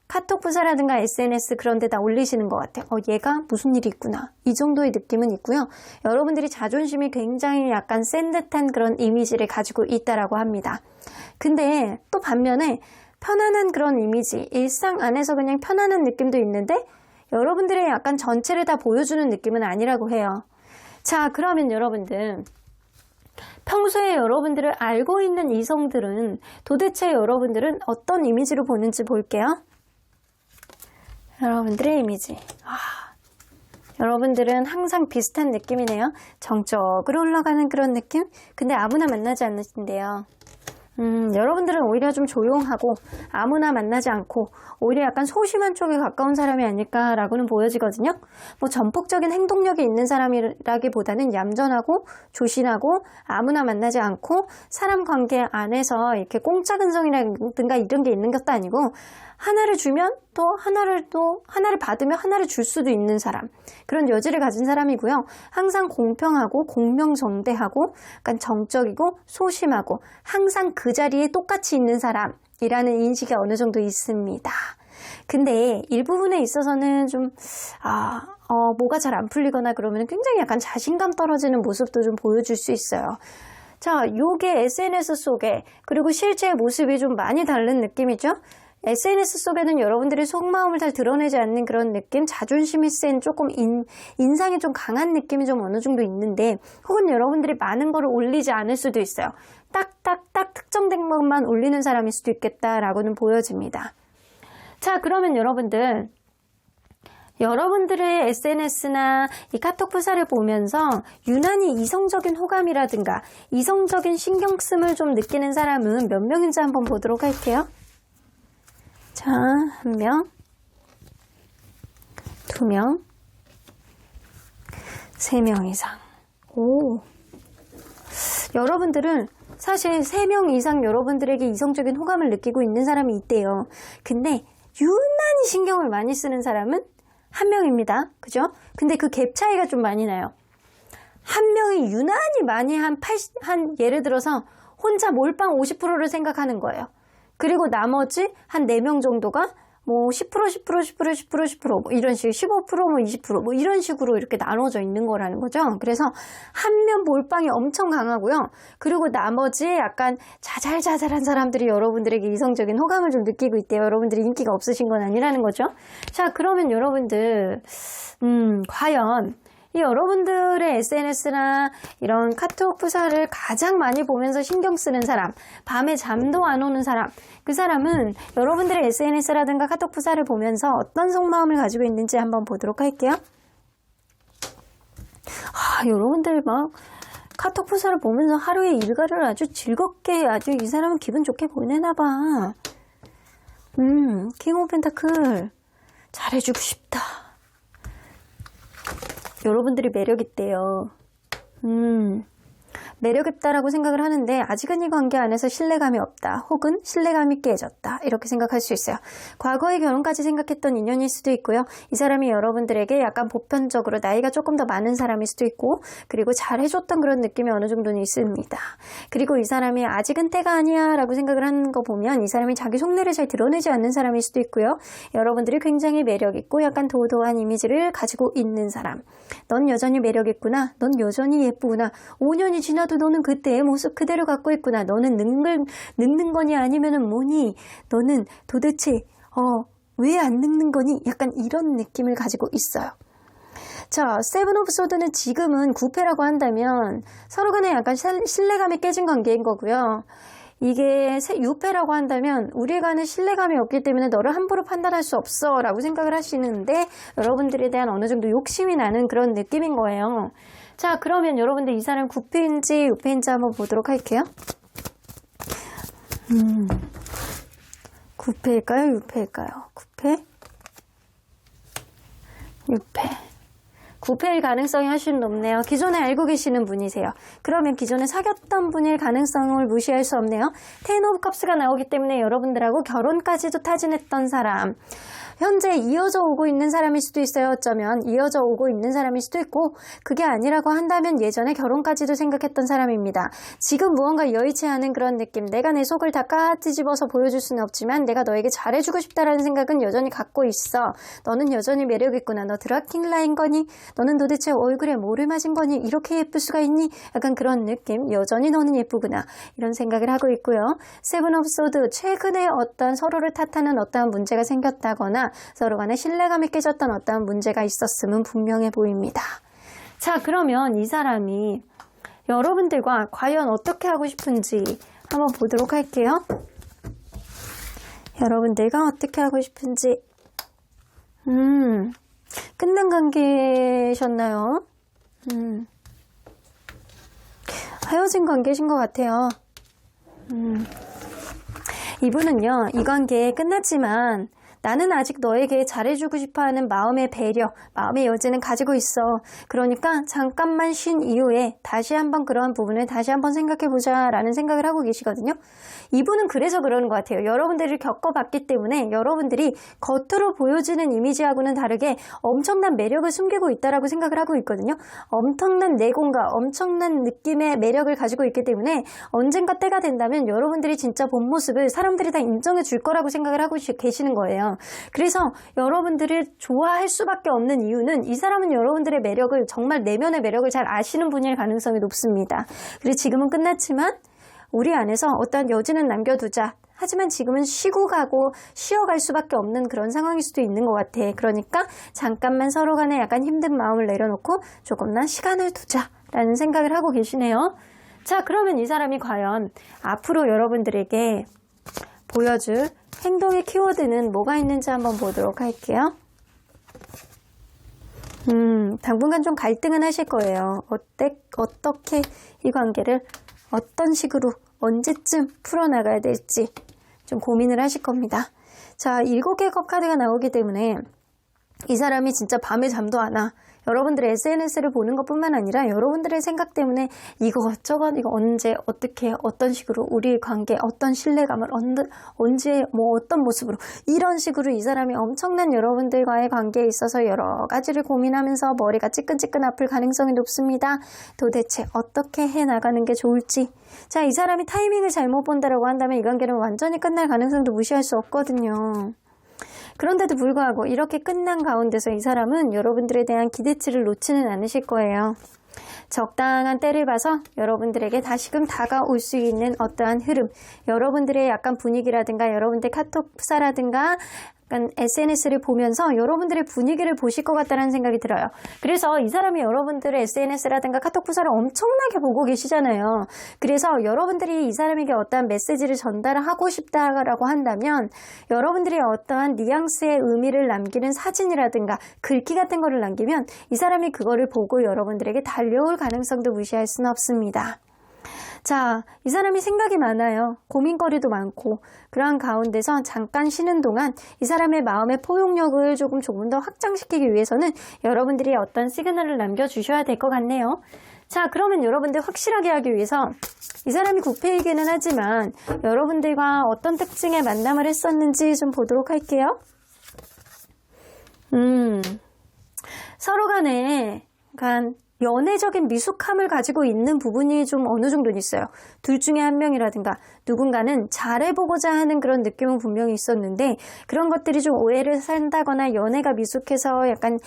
카톡 부사라든가 SNS 그런 데다 올리시는 것 같아요. 얘가 무슨 일이 있구나. 이 정도의 느낌은 있고요. 여러분들이 자존심이 굉장히 약간 센 듯한 그런 이미지를 가지고 있다라고 합니다. 근데 또 반면에 편안한 그런 이미지, 일상 안에서 그냥 편안한 느낌도 있는데 여러분들의 약간 전체를 다 보여주는 느낌은 아니라고 해요. 자, 그러면 여러분들 평소에 여러분들을 알고 있는 이성들은 도대체 여러분들은 어떤 이미지로 보는지 볼게요. 여러분들의 이미지. 여러분들은 항상 비슷한 느낌이네요. 정적으로 올라가는 그런 느낌? 근데 아무나 만나지 않으신데요. 여러분들은 오히려 좀 조용하고 아무나 만나지 않고 오히려 약간 소심한 쪽에 가까운 사람이 아닐까라고는 보여지거든요. 뭐 전폭적인 행동력이 있는 사람이라기보다는 얌전하고 조신하고 아무나 만나지 않고 사람 관계 안에서 이렇게 꽁짝은성이라든가 이런 게 있는 것도 아니고 하나를 주면 또 하나를 받으면 하나를 줄 수도 있는 사람, 그런 여지를 가진 사람이고요. 항상 공평하고 공명정대하고 약간 정적이고 소심하고 항상 그 자리에 똑같이 있는 사람이라는 인식이 어느 정도 있습니다. 근데 일부분에 있어서는 좀 뭐가 잘 안 풀리거나 그러면 굉장히 약간 자신감 떨어지는 모습도 좀 보여줄 수 있어요. 자, 요게 SNS 속에 그리고 실제의 모습이 좀 많이 다른 느낌이죠. SNS 속에는 여러분들이 속마음을 잘 드러내지 않는 그런 느낌, 자존심이 센 조금 인상이 좀 강한 느낌이 좀 어느 정도 있는데 혹은 여러분들이 많은 거를 올리지 않을 수도 있어요. 딱 특정된 것만 올리는 사람일 수도 있겠다라고는 보여집니다. 자, 그러면 여러분들의 SNS나 이 카톡 프사를 보면서 유난히 이성적인 호감이라든가 이성적인 신경씀을 좀 느끼는 사람은 몇 명인지 한번 보도록 할게요. 자, 1명, 2명, 3명 이상. 오. 여러분들은 사실 3명 이상 여러분들에게 이성적인 호감을 느끼고 있는 사람이 있대요. 근데 유난히 신경을 많이 쓰는 사람은 1명입니다. 그죠? 근데 그 갭 차이가 좀 많이 나요. 1명이 유난히 많이 예를 들어서 혼자 몰빵 50%를 생각하는 거예요. 그리고 나머지 한 4명 정도가 뭐 10%, 10% 뭐 이런 식, 15%, 뭐 20%, 뭐 이런 식으로 이렇게 나눠져 있는 거라는 거죠. 그래서 한 면 몰빵이 엄청 강하고요. 그리고 나머지 약간 자잘자잘한 사람들이 여러분들에게 이성적인 호감을 좀 느끼고 있대요. 여러분들이 인기가 없으신 건 아니라는 거죠. 자, 그러면 여러분들, 과연 이 여러분들의 SNS나 이런 카톡 프사를 가장 많이 보면서 신경 쓰는 사람, 밤에 잠도 안 오는 사람, 그 사람은 여러분들의 SNS라든가 카톡 프사를 보면서 어떤 속마음을 가지고 있는지 한번 보도록 할게요. 여러분들 막 카톡 프사를 보면서 하루의 일과를 아주 즐겁게 아주 이 사람은 기분 좋게 보내나 봐. 킹 오브 펜타클 잘해주고 싶다. 여러분들이 매력있대요. 매력있다라고 생각을 하는데 아직은 이 관계 안에서 신뢰감이 없다. 혹은 신뢰감이 깨졌다. 이렇게 생각할 수 있어요. 과거의 결혼까지 생각했던 인연일 수도 있고요. 이 사람이 여러분들에게 약간 보편적으로 나이가 조금 더 많은 사람일 수도 있고 그리고 잘해줬던 그런 느낌이 어느 정도는 있습니다. 그리고 이 사람이 아직은 때가 아니야 라고 생각을 하는 거 보면 이 사람이 자기 속내를 잘 드러내지 않는 사람일 수도 있고요. 여러분들이 굉장히 매력있고 약간 도도한 이미지를 가지고 있는 사람. 넌 여전히 매력있구나. 넌 여전히 예쁘구나. 5년이 지나도 너는 그때의 모습 그대로 갖고 있구나. 너는 늙는 거니 아니면은 뭐니? 너는 도대체 왜 안 늙는 거니? 약간 이런 느낌을 가지고 있어요. 자, 세븐 오브 소드는 지금은 구패라고 한다면 서로 간에 약간 신뢰감이 깨진 관계인 거고요. 이게 유패라고 한다면 우리 간에 신뢰감이 없기 때문에 너를 함부로 판단할 수 없어 라고 생각을 하시는데 여러분들에 대한 어느 정도 욕심이 나는 그런 느낌인 거예요. 자, 그러면 여러분들 이 사람 9패인지 6패인지 한번 보도록 할게요. 9패일까요? 6패일까요? 9패? 6패. 9패일 가능성이 훨씬 높네요. 기존에 알고 계시는 분이세요. 그러면 기존에 사귀었던 분일 가능성을 무시할 수 없네요. 텐 오브 컵스가 나오기 때문에 여러분들하고 결혼까지도 타진했던 사람. 현재 이어져 오고 있는 사람일 수도 있어요. 어쩌면 이어져 오고 있는 사람일 수도 있고 그게 아니라고 한다면 예전에 결혼까지도 생각했던 사람입니다. 지금 무언가 여의치 않은 그런 느낌. 내가 내 속을 다 까뒤집어서 보여줄 수는 없지만 내가 너에게 잘해주고 싶다라는 생각은 여전히 갖고 있어. 너는 여전히 매력있구나. 너 드라큘라인 거니? 너는 도대체 얼굴에 뭐를 맞은 거니? 이렇게 예쁠 수가 있니? 약간 그런 느낌. 여전히 너는 예쁘구나. 이런 생각을 하고 있고요. 세븐 오브 소드. 최근에 어떤 서로를 탓하는 어떠한 문제가 생겼다거나 서로 간에 신뢰감이 깨졌던 어떤 문제가 있었음은 분명해 보입니다. 자, 그러면 이 사람이 여러분들과 과연 어떻게 하고 싶은지 한번 보도록 할게요. 여러분들과 어떻게 하고 싶은지. 끝난 관계셨나요? 헤어진 관계신 것 같아요. 이분은요, 이 관계 끝났지만 나는 아직 너에게 잘해주고 싶어하는 마음의 배려, 마음의 여지는 가지고 있어. 그러니까 잠깐만 쉰 이후에 다시 한번 그러한 부분을 다시 한번 생각해보자 라는 생각을 하고 계시거든요. 이분은 그래서 그러는 것 같아요. 여러분들을 겪어봤기 때문에 여러분들이 겉으로 보여지는 이미지하고는 다르게 엄청난 매력을 숨기고 있다라고 생각을 하고 있거든요. 엄청난 내공과 엄청난 느낌의 매력을 가지고 있기 때문에 언젠가 때가 된다면 여러분들이 진짜 본 모습을 사람들이 다 인정해 줄 거라고 생각을 하고 계시는 거예요. 그래서 여러분들을 좋아할 수밖에 없는 이유는 이 사람은 여러분들의 매력을 정말 내면의 매력을 잘 아시는 분일 가능성이 높습니다. 그리고 지금은 끝났지만 우리 안에서 어떠한 여지는 남겨두자. 하지만 지금은 쉬고 가고 쉬어갈 수밖에 없는 그런 상황일 수도 있는 것 같아. 그러니까 잠깐만 서로 간에 약간 힘든 마음을 내려놓고 조금만 시간을 두자라는 생각을 하고 계시네요. 자, 그러면 이 사람이 과연 앞으로 여러분들에게 보여줄 행동의 키워드는 뭐가 있는지 한번 보도록 할게요. 당분간 좀 갈등은 하실 거예요. 어떻게 이 관계를 어떤 식으로 언제쯤 풀어나가야 될지 좀 고민을 하실 겁니다. 자, 7개의 컵 카드가 나오기 때문에 이 사람이 진짜 밤에 잠도 안 와. 여러분들의 SNS를 보는 것뿐만 아니라 여러분들의 생각 때문에 이거 언제 어떻게 어떤 식으로 우리 관계 어떤 신뢰감을 언제 뭐 어떤 모습으로 이런 식으로 이 사람이 엄청난 여러분들과의 관계에 있어서 여러 가지를 고민하면서 머리가 찌끈찌끈 아플 가능성이 높습니다. 도대체 어떻게 해나가는 게 좋을지. 자, 이 사람이 타이밍을 잘못 본다라고 한다면 이 관계는 완전히 끝날 가능성도 무시할 수 없거든요. 그런데도 불구하고 이렇게 끝난 가운데서 이 사람은 여러분들에 대한 기대치를 놓지는 않으실 거예요. 적당한 때를 봐서 여러분들에게 다시금 다가올 수 있는 어떠한 흐름, 여러분들의 약간 분위기라든가 여러분들 카톡 프사라든가 약간 SNS를 보면서 여러분들의 분위기를 보실 것 같다는 생각이 들어요. 그래서 이 사람이 여러분들의 SNS라든가 카톡 프사를 엄청나게 보고 계시잖아요. 그래서 여러분들이 이 사람에게 어떠한 메시지를 전달하고 싶다라고 한다면 여러분들이 어떠한 뉘앙스의 의미를 남기는 사진이라든가 글귀 같은 거를 남기면 이 사람이 그거를 보고 여러분들에게 달려올 가능성도 무시할 수는 없습니다. 자, 이 사람이 생각이 많아요. 고민거리도 많고 그러한 가운데서 잠깐 쉬는 동안 이 사람의 마음의 포용력을 조금 더 확장시키기 위해서는 여러분들이 어떤 시그널을 남겨주셔야 될 것 같네요. 자, 그러면 여러분들 확실하게 하기 위해서 이 사람이 9패이기는 하지만 여러분들과 어떤 특징의 만남을 했었는지 좀 보도록 할게요. 서로 간에 약간 연애적인 미숙함을 가지고 있는 부분이 좀 어느 정도는 있어요. 둘 중에 한 명이라든가 누군가는 잘해보고자 하는 그런 느낌은 분명히 있었는데 그런 것들이 좀 오해를 산다거나 연애가 미숙해서 약간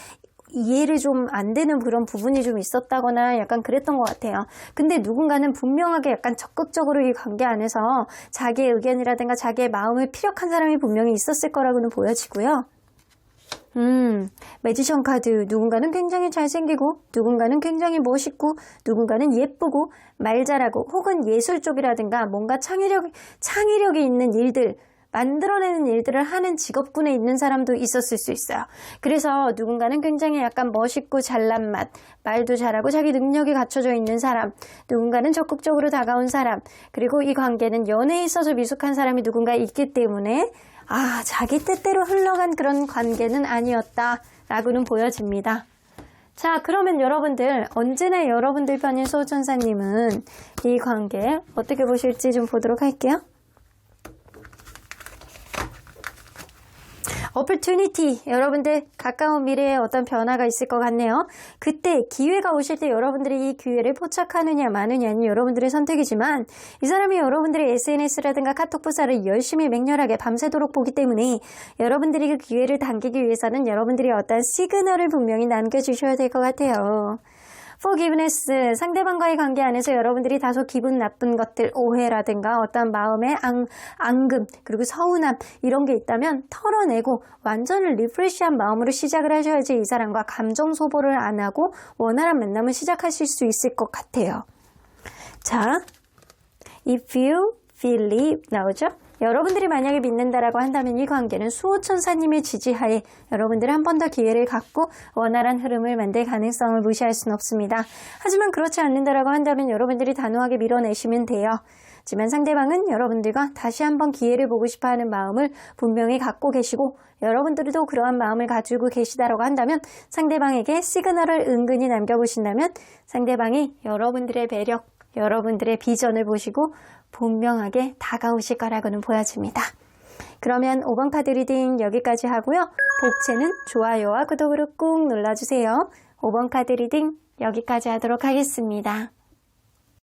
이해를 좀 안 되는 그런 부분이 좀 있었다거나 약간 그랬던 것 같아요. 근데 누군가는 분명하게 약간 적극적으로 이 관계 안에서 자기의 의견이라든가 자기의 마음을 피력한 사람이 분명히 있었을 거라고는 보여지고요. 매지션 카드. 누군가는 굉장히 잘생기고, 누군가는 굉장히 멋있고, 누군가는 예쁘고, 말 잘하고, 혹은 예술 쪽이라든가 뭔가 창의력이 있는 일들, 만들어내는 일들을 하는 직업군에 있는 사람도 있었을 수 있어요. 그래서 누군가는 굉장히 약간 멋있고 잘난 맛, 말도 잘하고 자기 능력이 갖춰져 있는 사람, 누군가는 적극적으로 다가온 사람, 그리고 이 관계는 연애에 있어서 미숙한 사람이 누군가 있기 때문에 자기 뜻대로 흘러간 그런 관계는 아니었다라고는 보여집니다. 자, 그러면 여러분들, 언제나 여러분들 편인 수호천사님은 이 관계 어떻게 보실지 좀 보도록 할게요. opportunity, 여러분들 가까운 미래에 어떤 변화가 있을 것 같네요. 그때 기회가 오실 때 여러분들이 이 기회를 포착하느냐 마느냐는 여러분들의 선택이지만 이 사람이 여러분들의 SNS라든가 카톡 부사를 열심히 맹렬하게 밤새도록 보기 때문에 여러분들이 그 기회를 당기기 위해서는 여러분들이 어떤 시그널을 분명히 남겨주셔야 될 것 같아요. forgiveness, 상대방과의 관계 안에서 여러분들이 다소 기분 나쁜 것들, 오해라든가 어떤 마음의 앙금, 그리고 서운함 이런 게 있다면 털어내고 완전히 리프레시한 마음으로 시작을 하셔야지 이 사람과 감정 소모를 안 하고 원활한 만남을 시작하실 수 있을 것 같아요. 자, if you believe 나오죠? 여러분들이 만약에 믿는다라고 한다면 이 관계는 수호천사님의 지지하에 여러분들이 한 번 더 기회를 갖고 원활한 흐름을 만들 가능성을 무시할 수는 없습니다. 하지만 그렇지 않는다라고 한다면 여러분들이 단호하게 밀어내시면 돼요. 하지만 상대방은 여러분들과 다시 한번 기회를 보고 싶어하는 마음을 분명히 갖고 계시고 여러분들도 그러한 마음을 가지고 계시다라고 한다면 상대방에게 시그널을 은근히 남겨보신다면 상대방이 여러분들의 매력, 여러분들의 비전을 보시고 분명하게 다가오실 거라고는 보여집니다. 그러면 5번 카드 리딩 여기까지 하고요. 복채는 좋아요와 구독으로 꾹 눌러주세요. 5번 카드 리딩 여기까지 하도록 하겠습니다.